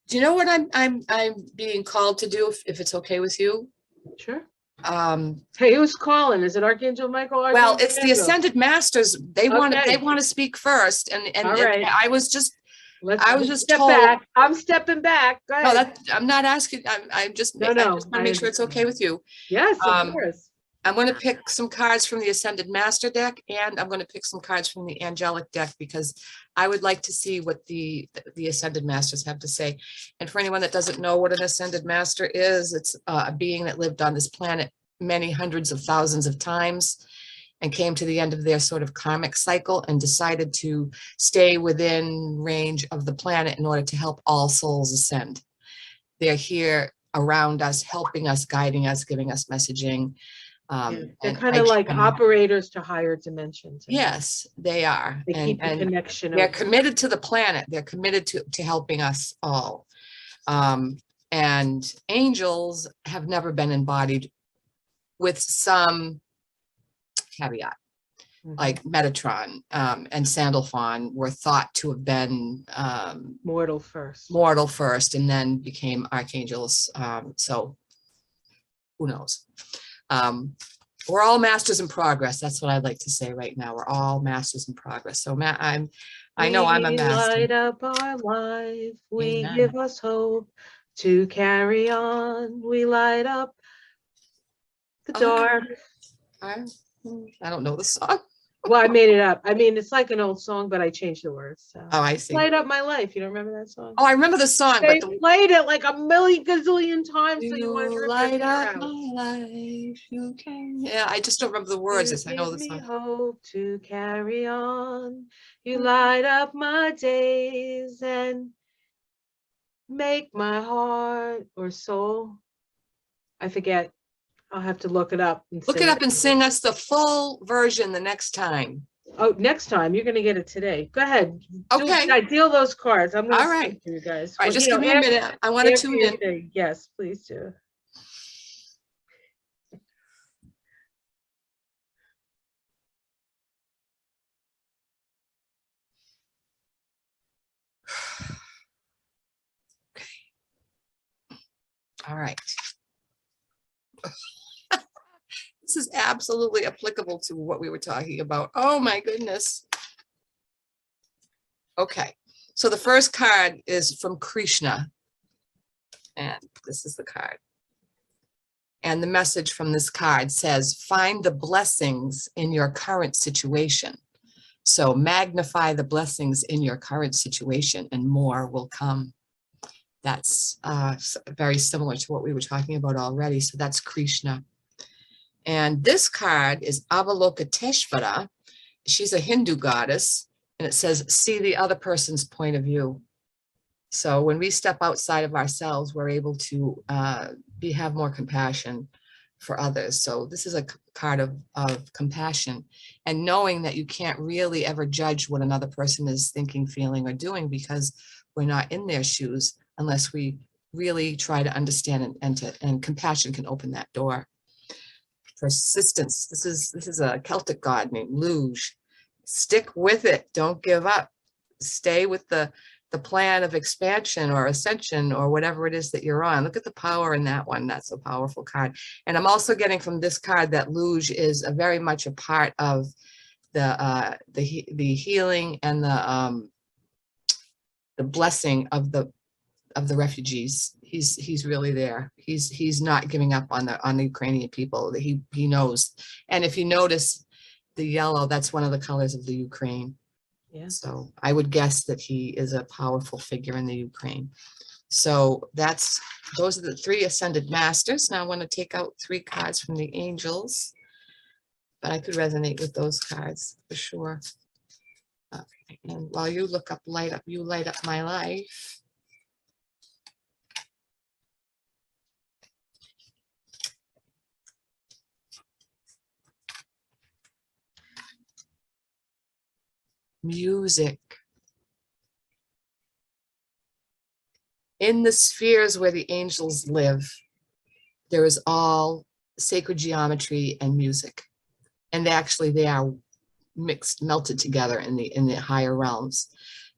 Do you know what I'm being called to do, if it's okay with you? Sure. Um, Hey, who's calling? Is it Archangel Michael? well, Archangel it's the Gabriel? Ascended Masters. They want Okay. to speak first, and All right. I was just Let's step told. back. I'm stepping back. Go No, ahead. I'm not asking. I'm just No, I no, just want to I make sure it's okay with you. Yes, of course. I'm going to pick some cards from the Ascended Master deck, and I'm going to pick some cards from the Angelic deck, because I would like to see what the Ascended Masters have to say. And for anyone that doesn't know what an Ascended Master is, it's a being that lived on this planet many hundreds of thousands of times and came to the end of their sort of karmic cycle and decided to stay within range of the planet in order to help all souls ascend. They're here around us, helping us, guiding us, giving us messaging. They're And kind of like operators to higher dimensions. yes, they are. They keep the connection. They're committed to the planet. They're committed to helping us all. And angels have never been embodied, with some caveat. Like Metatron and Sandalphon were thought to have been mortal first, and then became archangels. So who knows? We're all masters in progress. That's what I'd like to say right now. We're all masters in progress. So I know I'm a master. We light up our life. We Amen. give us hope to carry on. We light up the dark. I don't know the song. Well, I made it up. I mean, it's like an old song, but I changed the words. So. Oh, I see. Light Up My Life. You don't remember that song? Oh, I remember the song. They but played it like a million gazillion times. So you want to light up my life. You can. Yeah, I just don't remember the words. Yes, I know the song. Hope to carry on. You light up my days and make my heart or soul. I forget. I'll have to look it up. Look it up and sing us the full version the next time. Oh, next time. You're going to get it today. Go ahead. Okay. I deal those cards. I'm going to all right. To you guys. All right, just give me a minute. I want to tune in. Yes, please do. Okay. All right. This is absolutely applicable to what we were talking about. Oh my goodness. Okay, so the first card is from Krishna, and this is the card. And the message from this card says, find the blessings in your current situation. So magnify the blessings in your current situation and more will come. That's very similar to what we were talking about already. So that's Krishna. And this card is Avalokiteshvara. She's a Hindu goddess, and it says, see the other person's point of view. So when we step outside of ourselves, we're able to have more compassion for others. So this is a card of compassion, and knowing that you can't really ever judge what another person is thinking, feeling, or doing, because we're not in their shoes unless we really try to understand, and compassion can open that door. Persistence. This is a Celtic god named Luge. Stick with it. Don't give up. Stay with the plan of expansion or ascension or whatever it is that you're on. Look at the power in that one. That's a powerful card. And I'm also getting from this card that Luge is very much a part of the healing and the blessing of the refugees. He's really there. He's not giving up on the Ukrainian people. He knows. And if you notice the yellow, that's one of the colors of the Ukraine. Yeah. So I would guess that he is a powerful figure in the Ukraine. So those are the 3 ascended masters. Now I want to take out 3 cards from the angels, but I could resonate with those cards for sure. Okay. And while you look up, you light up my life. Music. In the spheres where the angels live, there is all sacred geometry and music. And actually they are melted together in the higher realms.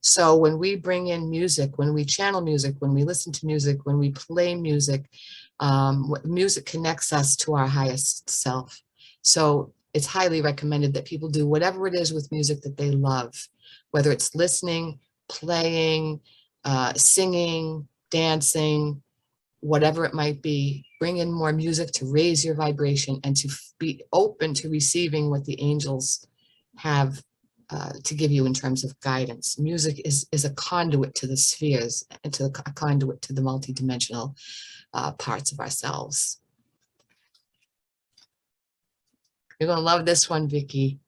So when we bring in music, when we channel music, when we listen to music, when we play music, music connects us to our highest self. So it's highly recommended that people do whatever it is with music that they love, whether it's listening, playing, singing, dancing, whatever it might be. Bring in more music to raise your vibration and to be open to receiving what the angels have to give you in terms of guidance. Music is a conduit to the spheres and a conduit to the multidimensional parts of ourselves. You're going to love this one, Vicki.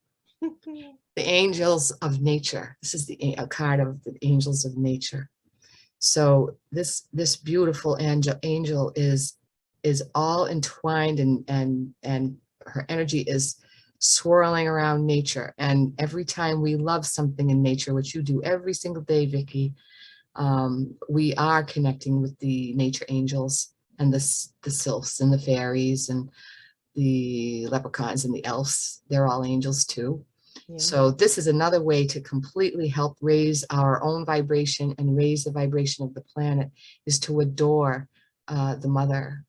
The angels of nature. This is a card of the angels of nature. So this beautiful angel is all entwined and her energy is swirling around nature. And every time we love something in nature, which you do every single day, Vicki, we are connecting with the nature angels and the sylphs and the fairies and the leprechauns and the elves. They're all angels too. Yeah. So this is another way to completely help raise our own vibration and raise the vibration of the planet, is to adore the mother,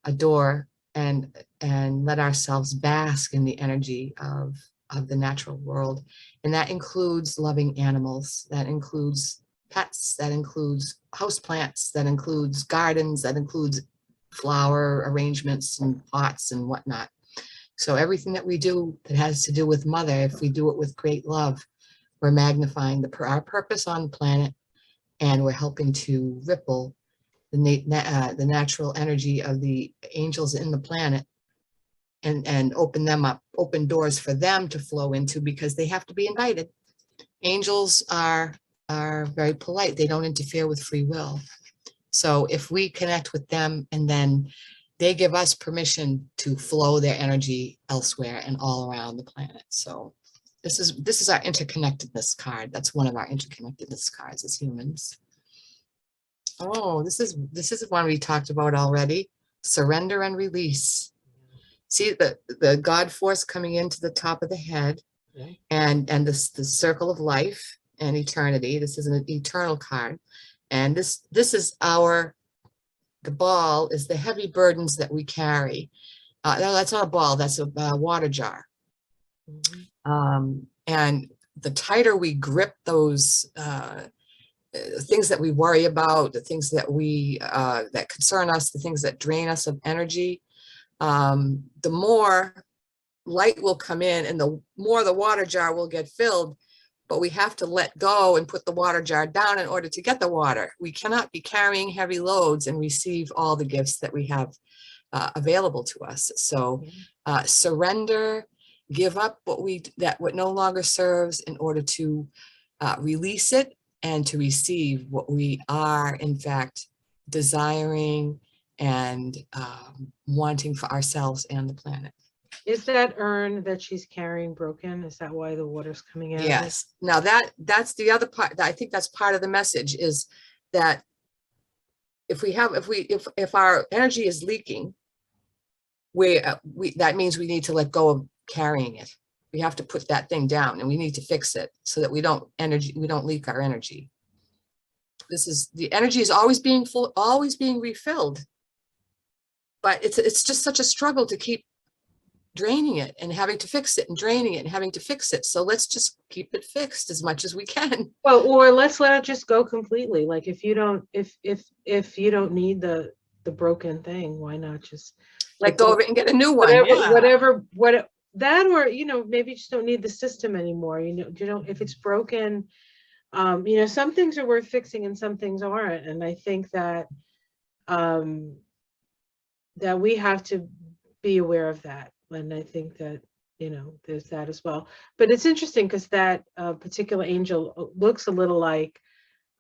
adore and let ourselves bask in the energy of the natural world. And that includes loving animals, that includes pets, that includes houseplants, that includes gardens, that includes flower arrangements and pots and whatnot. So everything that we do that has to do with mother, if we do it with great love, we're magnifying our purpose on the planet, and we're helping to ripple the natural energy of the angels in the planet and open them up, open doors for them to flow into, because they have to be invited. Angels are very polite. They don't interfere with free will. So if we connect with them and then they give us permission to flow their energy elsewhere and all around the planet. So this is our interconnectedness card. That's one of our interconnectedness cards as humans. Oh, this is one we talked about already. Surrender and release. See the God force coming into the top of the head, and the circle of life and eternity. This is an eternal card. And this is the ball is the heavy burdens that we carry. No, that's not a ball, that's a water jar. And the tighter we grip those things that we worry about, the things that that concern us, the things that drain us of energy, the more light will come in and the more the water jar will get filled. But we have to let go and put the water jar down in order to get the water. We cannot be carrying heavy loads and receive all the gifts that we have available to us. So surrender, give up what no longer serves in order to release it and to receive what we are in fact desiring and wanting for ourselves and the planet. Is that urn that she's carrying broken? Is that why the water's coming out? Yes. Now that's the other part. I think that's part of the message, is that if our energy is leaking, that means we need to let go of carrying it. We have to put that thing down and we need to fix it so that we don't leak our energy. The energy is always being full, always being refilled. But it's just such a struggle to keep draining it and having to fix it and draining it and having to fix it. So let's just keep it fixed as much as we can. Well, or let's let it just go completely. Like if you don't need the broken thing, why not just let go of it and get a new one? Whatever, that, or maybe you just don't need the system anymore. If it's broken, you know, some things are worth fixing and some things aren't. And I think that that we have to be aware of that. And I think that, you know, there's that as well. But it's interesting because that particular angel looks a little like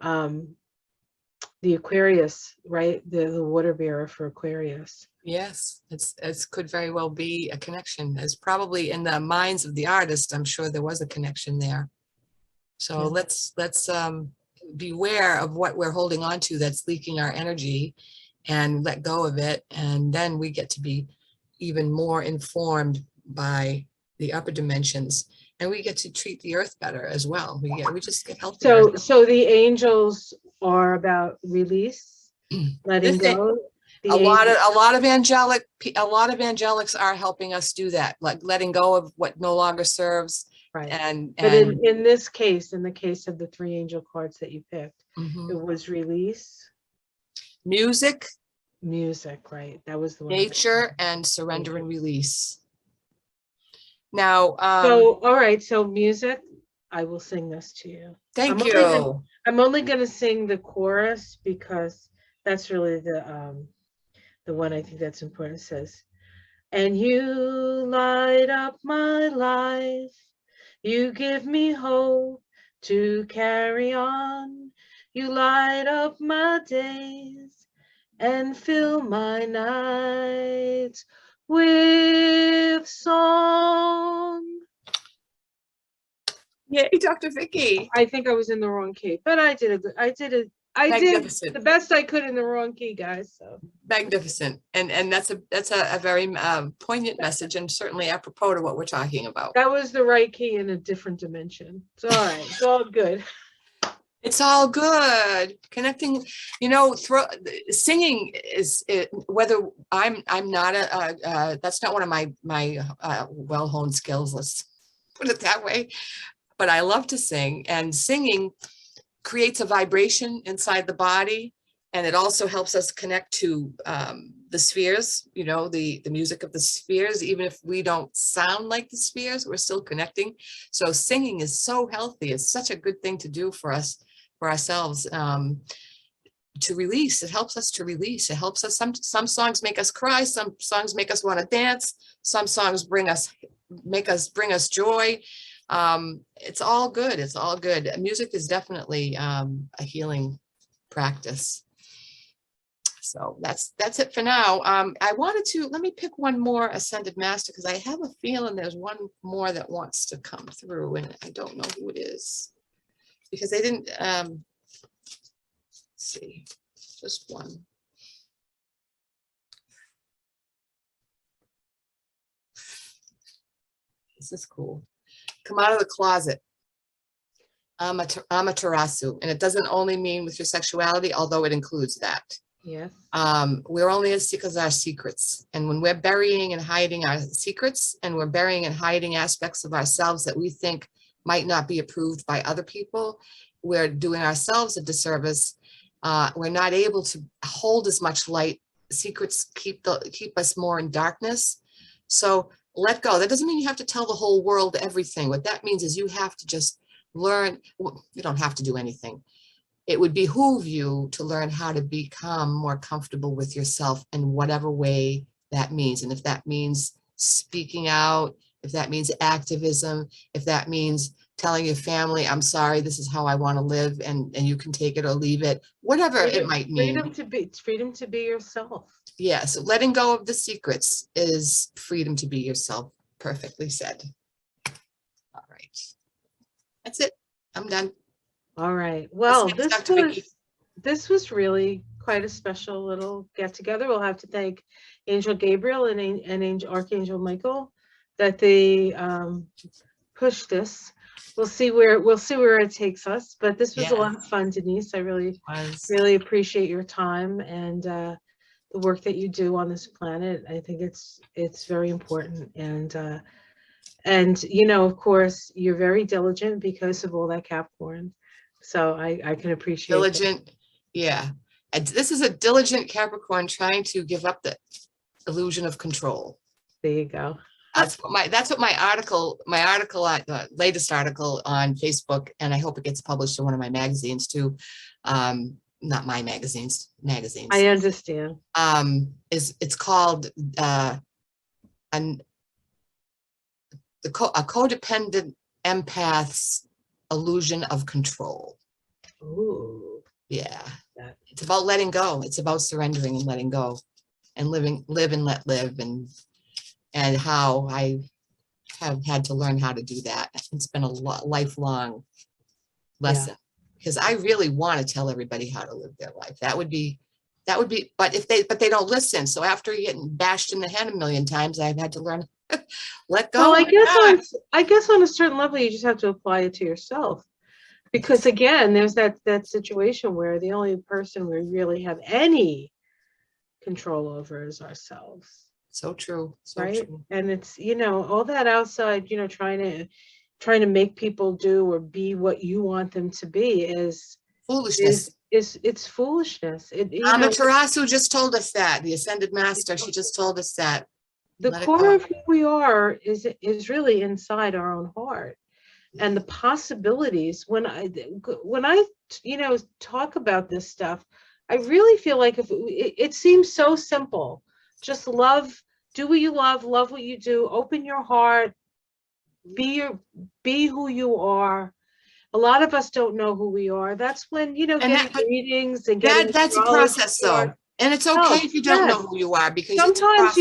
the Aquarius, right? The water bearer for Aquarius. Yes, it's could very well be a connection. There's probably in the minds of the artist, I'm sure there was a connection there. So Yeah. let's beware of what we're holding on to that's leaking our energy and let go of it. And then we get to be even more informed by the upper dimensions, and we get to treat the earth better as well. We just get healthier. So the angels are about release, letting This thing- go. a lot of angelics are helping us do that, like letting go of what no longer serves. Right. And But in this case, in the case of the 3 angel cards that you picked, Mhm. it was release, Music, music, right? That was the one. nature, and surrender and release. Now, So, all right. So music, I will sing this to you. thank you. I'm only going to sing the chorus because that's really the one I think that's important. It says, and you light up my life. You give me hope to carry on. You light up my days and fill my nights with song. Yay, Dr. Vicki. I think I was in the wrong key, but I did the best I could in the wrong key, guys. So Magnificent. And that's a very poignant message, and certainly apropos to what we're talking about. that was the right key in a different dimension. It's all right. It's all good. It's all good. Connecting, you know, singing is whether I'm not that's not one of my well-honed skills, let's put it that way. But I love to sing, and singing creates a vibration inside the body, and it also helps us connect to the spheres, you know, the music of the spheres. Even if we don't sound like the spheres, we're still connecting. So singing is so healthy. It's such a good thing to do for us, for ourselves, to release. It helps us to release. It helps us. Some songs make us cry. Some songs make us want to dance. Some songs bring us joy. It's all good. It's all good. Music is definitely a healing practice. So that's it for now. I wanted to, let me pick one more ascended master, because I have a feeling there's one more that wants to come through, and I don't know who it is, because they didn't, let's see, just one. This is cool. Come out of the closet. Amaterasu. And it doesn't only mean with your sexuality, although it includes that. Yes. We're only as sick as our secrets. And when we're burying and hiding our secrets, and we're burying and hiding aspects of ourselves that we think might not be approved by other people, we're doing ourselves a disservice. We're not able to hold as much light. Secrets keep us more in darkness. So let go. That doesn't mean you have to tell the whole world everything. What that means is you have to just learn. You don't have to do anything. It would behoove you to learn how to become more comfortable with yourself in whatever way that means. And if that means speaking out, if that means activism, if that means telling your family, I'm sorry, this is how I want to live, and you can take it or leave it, whatever it might mean. Freedom to be yourself. Yes, letting go of the secrets is freedom to be yourself. Perfectly said. All right. That's it. I'm done. All right. Well, Thanks, this was really quite a special little get together. We'll have to thank Angel Gabriel and Archangel Michael that they pushed this. We'll see where it takes us. But this was a lot of fun, Denise. I really appreciate your time and the work that you do on this planet. I think it's very important, and you know, of course, you're very diligent because of all that Capricorn. So I can appreciate diligent that. Yeah, and this is a diligent Capricorn trying to give up the illusion of control. There you go. That's what my article, latest article on Facebook, and I hope it gets published in one of my magazines too. Not my magazines. I understand. It's called a codependent empath's illusion of control. Ooh. Yeah. It's about letting go. It's about surrendering and letting go and live and let live, and how I have had to learn how to do that. It's been a lifelong lesson, because I really want to tell everybody how to live their life. That would be, but they don't listen. So after getting bashed in the head a million times, I've had to learn, let go. Well, I guess on a certain level, you just have to apply it to yourself. Because again, there's that situation where the only person we really have any control over is ourselves. So true. So right. True. And it's, all that outside, trying to make people do or be what you want them to be is foolishness. It's foolishness. Amaterasu just told us that. The Ascended Master, she just told us that. The core of who we are is really inside our own heart. And the possibilities, when I talk about this stuff, I really feel like it seems so simple. Just love, do what you love what you do, open your heart, be who you are. A lot of us don't know who we are. That's when, getting readings and getting that's a process though. And it's okay if you don't know who you are, because sometimes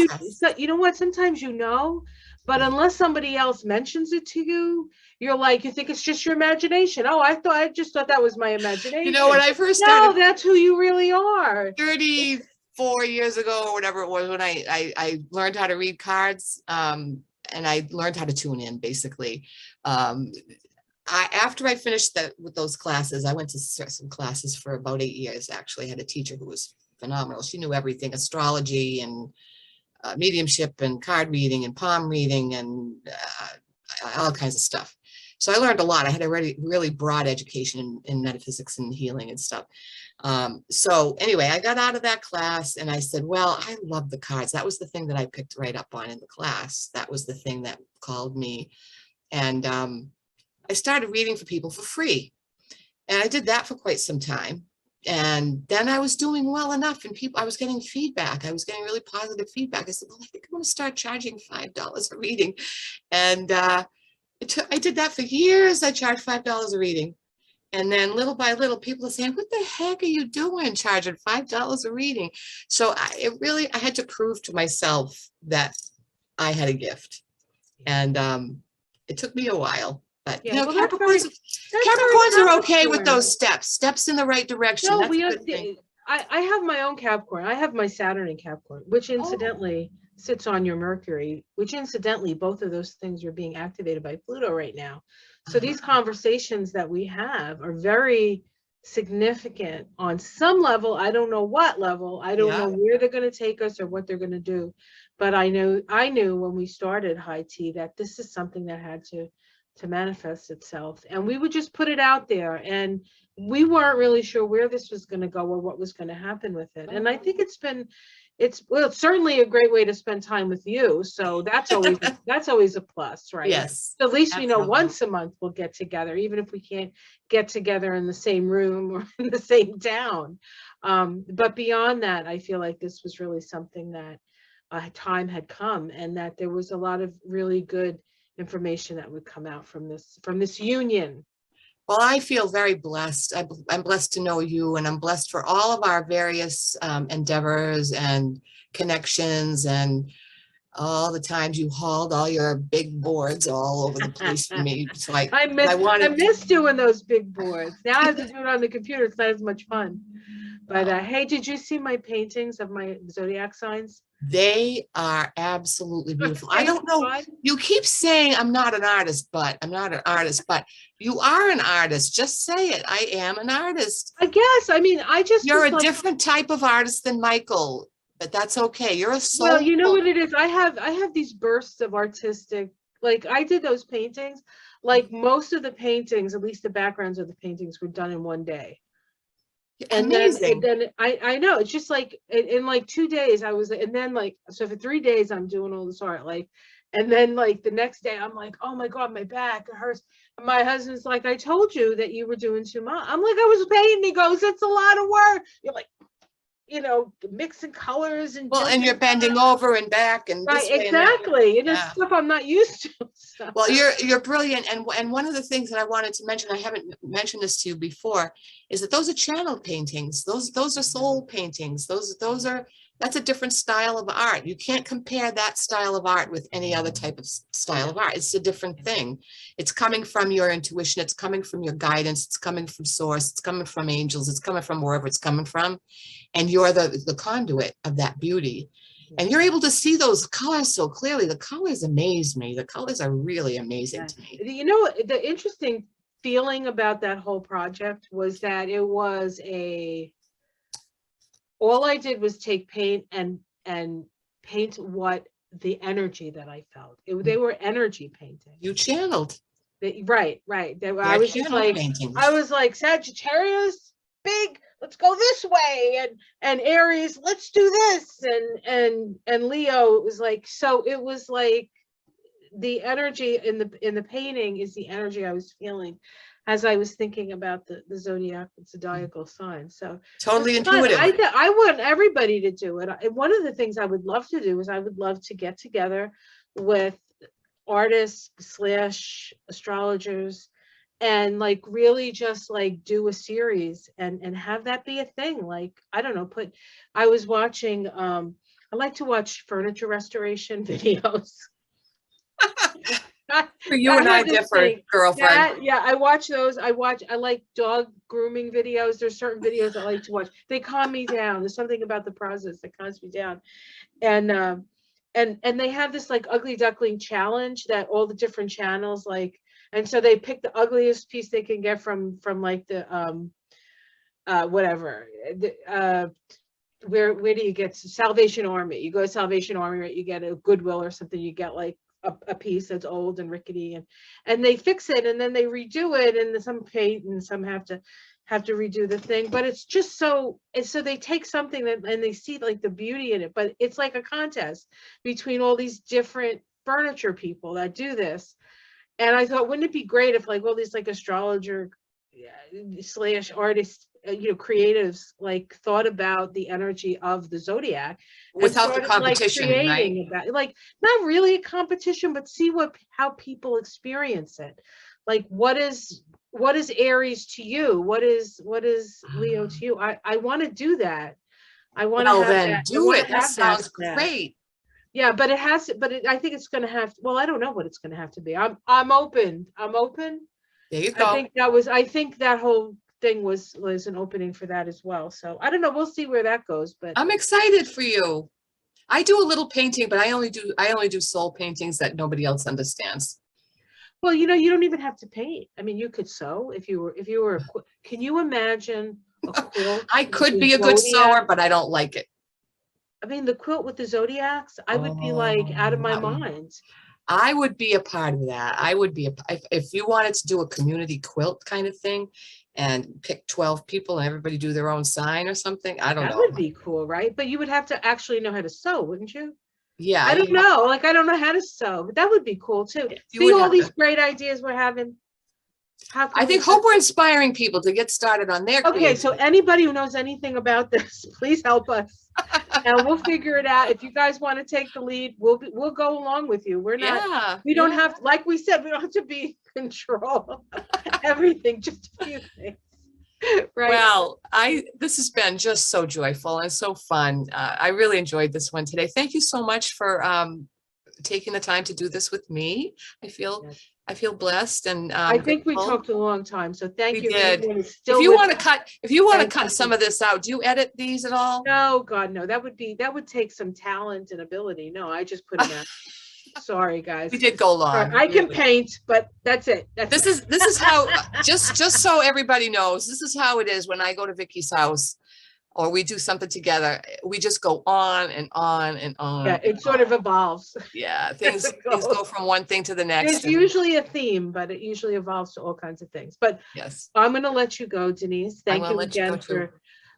sometimes but unless somebody else mentions it to you, you think it's just your imagination. Oh, I just thought that was my imagination. When I first started, no, that's who you really are. 34 years ago or whatever it was, when I learned how to read cards, and I learned how to tune in, basically. After I finished with those classes, I went to some classes for about 8 years. Actually, I had a teacher who was phenomenal. She knew everything: astrology and mediumship and card reading and palm reading and all kinds of stuff. So I learned a lot. I had a really broad education in metaphysics and healing and stuff. So anyway, I got out of that class and I said, well, I love the cards. That was the thing that I picked right up on in the class. That was the thing that called me. And I started reading for people for free. And I did that for quite some time. And then I was doing well enough, and I was getting feedback. I was getting really positive feedback. I said, well, I think I'm going to start charging $5 a reading. And I did that for years. I charged $5 a reading. And then little by little, people are saying, what the heck are you doing charging $5 a reading? So I had to prove to myself that I had a gift. And it took me a while. But Capricorns are okay with those steps in the right direction. No, I have my own Capricorn. I have my Saturn in Capricorn, which incidentally sits on your Mercury, which incidentally, both of those things are being activated by Pluto right now. So these conversations that we have are very significant on some level. I don't know what level. I don't know where they're going to take us or what they're going to do. But I knew when we started High Tea that this is something that had to manifest itself, and we would just put it out there, and we weren't really sure where this was going to go or what was going to happen with it. And I think it's certainly a great way to spend time with you, so that's always a plus, right? Yes, so at least absolutely. Once a month we'll get together, even if we can't get together in the same room or in the same town, but beyond that, I feel like this was really something that time had come, and that there was a lot of really good information that would come out from this union. Well, I feel very blessed. I'm blessed to know you, and I'm blessed for all of our various endeavors and connections, and all the times you hauled all your big boards all over the place for me. So I miss doing those big boards. Now I have to do it on the computer. It's not as much fun. But hey, did you see my paintings of my zodiac signs? They are absolutely beautiful. I don't know. You keep saying I'm not an artist, but you are an artist. Just say it. I am an artist. I guess. I mean, you're a different type of artist than Michael, but that's okay. You're a soul. Well, you know what it is? I have these bursts of artistic, like I did those paintings, like most of the paintings, at least the backgrounds of the paintings, were done in one day. And then I know, it's just like in like 2 days I was, and then like, so for 3 days I'm doing all this art, like, And then like the next day, I'm like, oh my God, my back hurts. And my husband's like, I told you that you were doing too much. I'm like, I was painting. He goes, it's a lot of work. You're like, mixing colors and Well, and you're bending over and back and this right, way and that way. exactly. And Yeah. it's stuff I'm not used to. So. Well, you're brilliant. And one of the things that I wanted to mention, I haven't mentioned this to you before, is that those are channel paintings. Those are soul paintings. That's a different style of art. You can't compare that style of art with any other type of style of art. It's a different thing. It's coming from your intuition. It's coming from your guidance. It's coming from source. It's coming from angels. It's coming from wherever it's coming from. And you're the conduit of that beauty. And you're able to see those colors so clearly. The colors amaze me. The colors are really amazing to me. You know, the interesting feeling about that whole project was that it was all I did was take paint and paint what the energy that I felt. They were energy paintings. You channeled. Right. I was just like, I was like, Sagittarius, big, let's go this way, and Aries, let's do this, and Leo, it was like, so it was like the energy in the painting is the energy I was feeling as I was thinking about the zodiacal sign. So totally intuitive. I want everybody to do it. One of the things I would love to do is I would love to get together with artists / astrologers and like really just like do a series and have that be a thing. Like, I don't know, I was watching, I like to watch furniture restoration videos. For you and I differ, girlfriend. Yeah, I watch those. I like dog grooming videos. There's certain videos I like to watch. They calm me down. There's something about the process that calms me down. And they have this like ugly duckling challenge that all the different channels like, and so they pick the ugliest piece they can get from like the whatever. Where do you get Salvation Army? You go to Salvation Army, right? You get a Goodwill or something. You get like a piece that's old and rickety, and they fix it and then they redo it, and some paint and some have to redo the thing. But it's just so they take something and they see like the beauty in it. But it's like a contest between all these different furniture people that do this. And I thought, wouldn't it be great if like all these like astrologer / artists, creatives like thought about the energy of the zodiac without the competition, like, right? Like not really a competition, but see how people experience it. Like what is Aries to you? What is Leo to you? I want to do that. I want to have that. Do it. That sounds great. Yeah, but I think it's going to have. Well, I don't know what it's going to have to be. I'm open. There you go. I think that whole thing was an opening for that as well. So I don't know. We'll see where that goes. But I'm excited for you. I do a little painting, but I only do soul paintings that nobody else understands. Well, you don't even have to paint. I mean, you could sew if you were. Can you imagine a quilt? I could be a good sewer, but I don't like it. I mean, the quilt with the zodiacs, I would be like out of my mind. I would be a part of that. I would be if you wanted to do a community quilt kind of thing and pick 12 people and everybody do their own sign or something. I don't know. That would be cool, right? But you would have to actually know how to sew, wouldn't you? Yeah. I don't know. Like, I don't know how to sew, but that would be cool too. See all these great ideas we're having. I hope we're inspiring people to get started on their Okay, so anybody who knows anything about this, please help us. And we'll figure it out. If you guys want to take the lead, we'll go along with you. We're not, we don't have, like we said, we don't have to be in control of everything, just a few things. Right. Well, this has been just so joyful and so fun. I really enjoyed this one today. Thank you so much for taking the time to do this with me. I feel blessed, and I think we talked a long time, so thank you. If you want to cut some of this out, do you edit these at all? No, God, no. That would take some talent and ability. No, I just put them out. Sorry, guys. We did go long. I can paint, but that's it. This is how just so everybody knows, this is how it is when I go to Vicki's house or we do something together. We just go on and on and on. Yeah, it sort of evolves. Yeah, things go from one thing to the next. There's usually a theme, but it usually evolves to all kinds of things. But yes, I'm going to let you go, Denise. Thank you again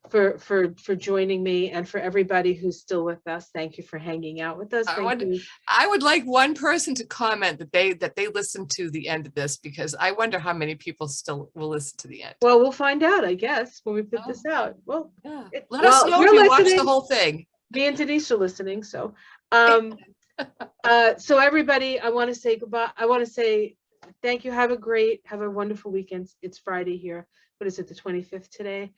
for joining me, and for everybody who's still with us. Thank you for hanging out with us. Thank you. I would like one person to comment that they listened to the end of this, because I wonder how many people still will listen to the end. Well, we'll find out, I guess, when we put this out. Well, yeah. Let us know if you watch the whole thing. Me and Denise are listening, so so everybody, I want to say goodbye. I want to say thank you. Have a wonderful weekend. It's Friday here. What is it, the 25th today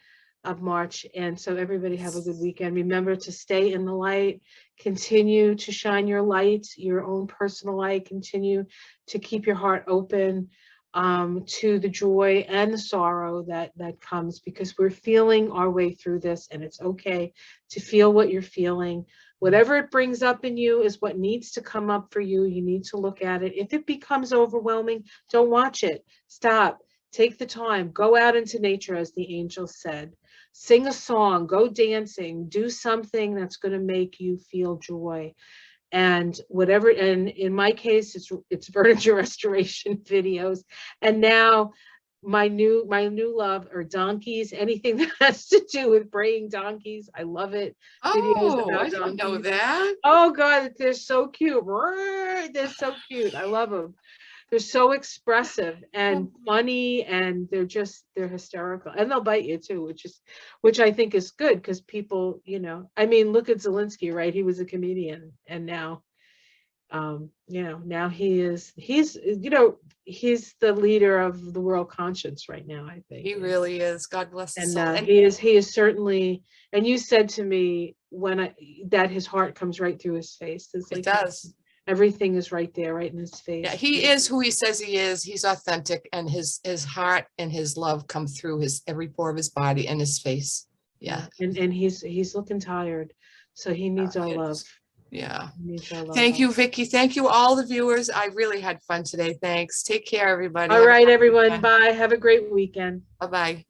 of March? And so everybody have a good weekend. Remember to stay in the light, continue to shine your light, your own personal light, continue to keep your heart open to the joy and the sorrow that comes, because we're feeling our way through this, and it's okay to feel what you're feeling. Whatever it brings up in you is what needs to come up for you. You need to look at it. If it becomes overwhelming, don't watch it. Stop. Take the time. Go out into nature, as the angel said. Sing a song. Go dancing. Do something that's going to make you feel joy. And whatever, and in my case, it's furniture restoration videos. And now my new love are donkeys. Anything that has to do with braying donkeys, I love it. Oh, I didn't know that. Oh God, they're so cute. They're so cute. I love them. They're so expressive and funny, and they're hysterical, and they'll bite you too, which I think is good, because people, I mean, look at Zelenskyy, right? He was a comedian, and now, now he's the leader of the world conscience right now, I think. He really is. God bless his soul. And he is certainly, and you said to me that his heart comes right through his face. It's like, it does. Everything is right there, right in his face. Yeah, he is who he says he is. He's authentic, and his heart and his love come through every pore of his body and his face. Yeah. And he's looking tired, so he needs our love. Yeah. He needs our love. Thank you, Vicki. Thank you, all the viewers. I really had fun today. Thanks. Take care, everybody. All right, everyone. Bye. Have a great weekend. Bye-bye.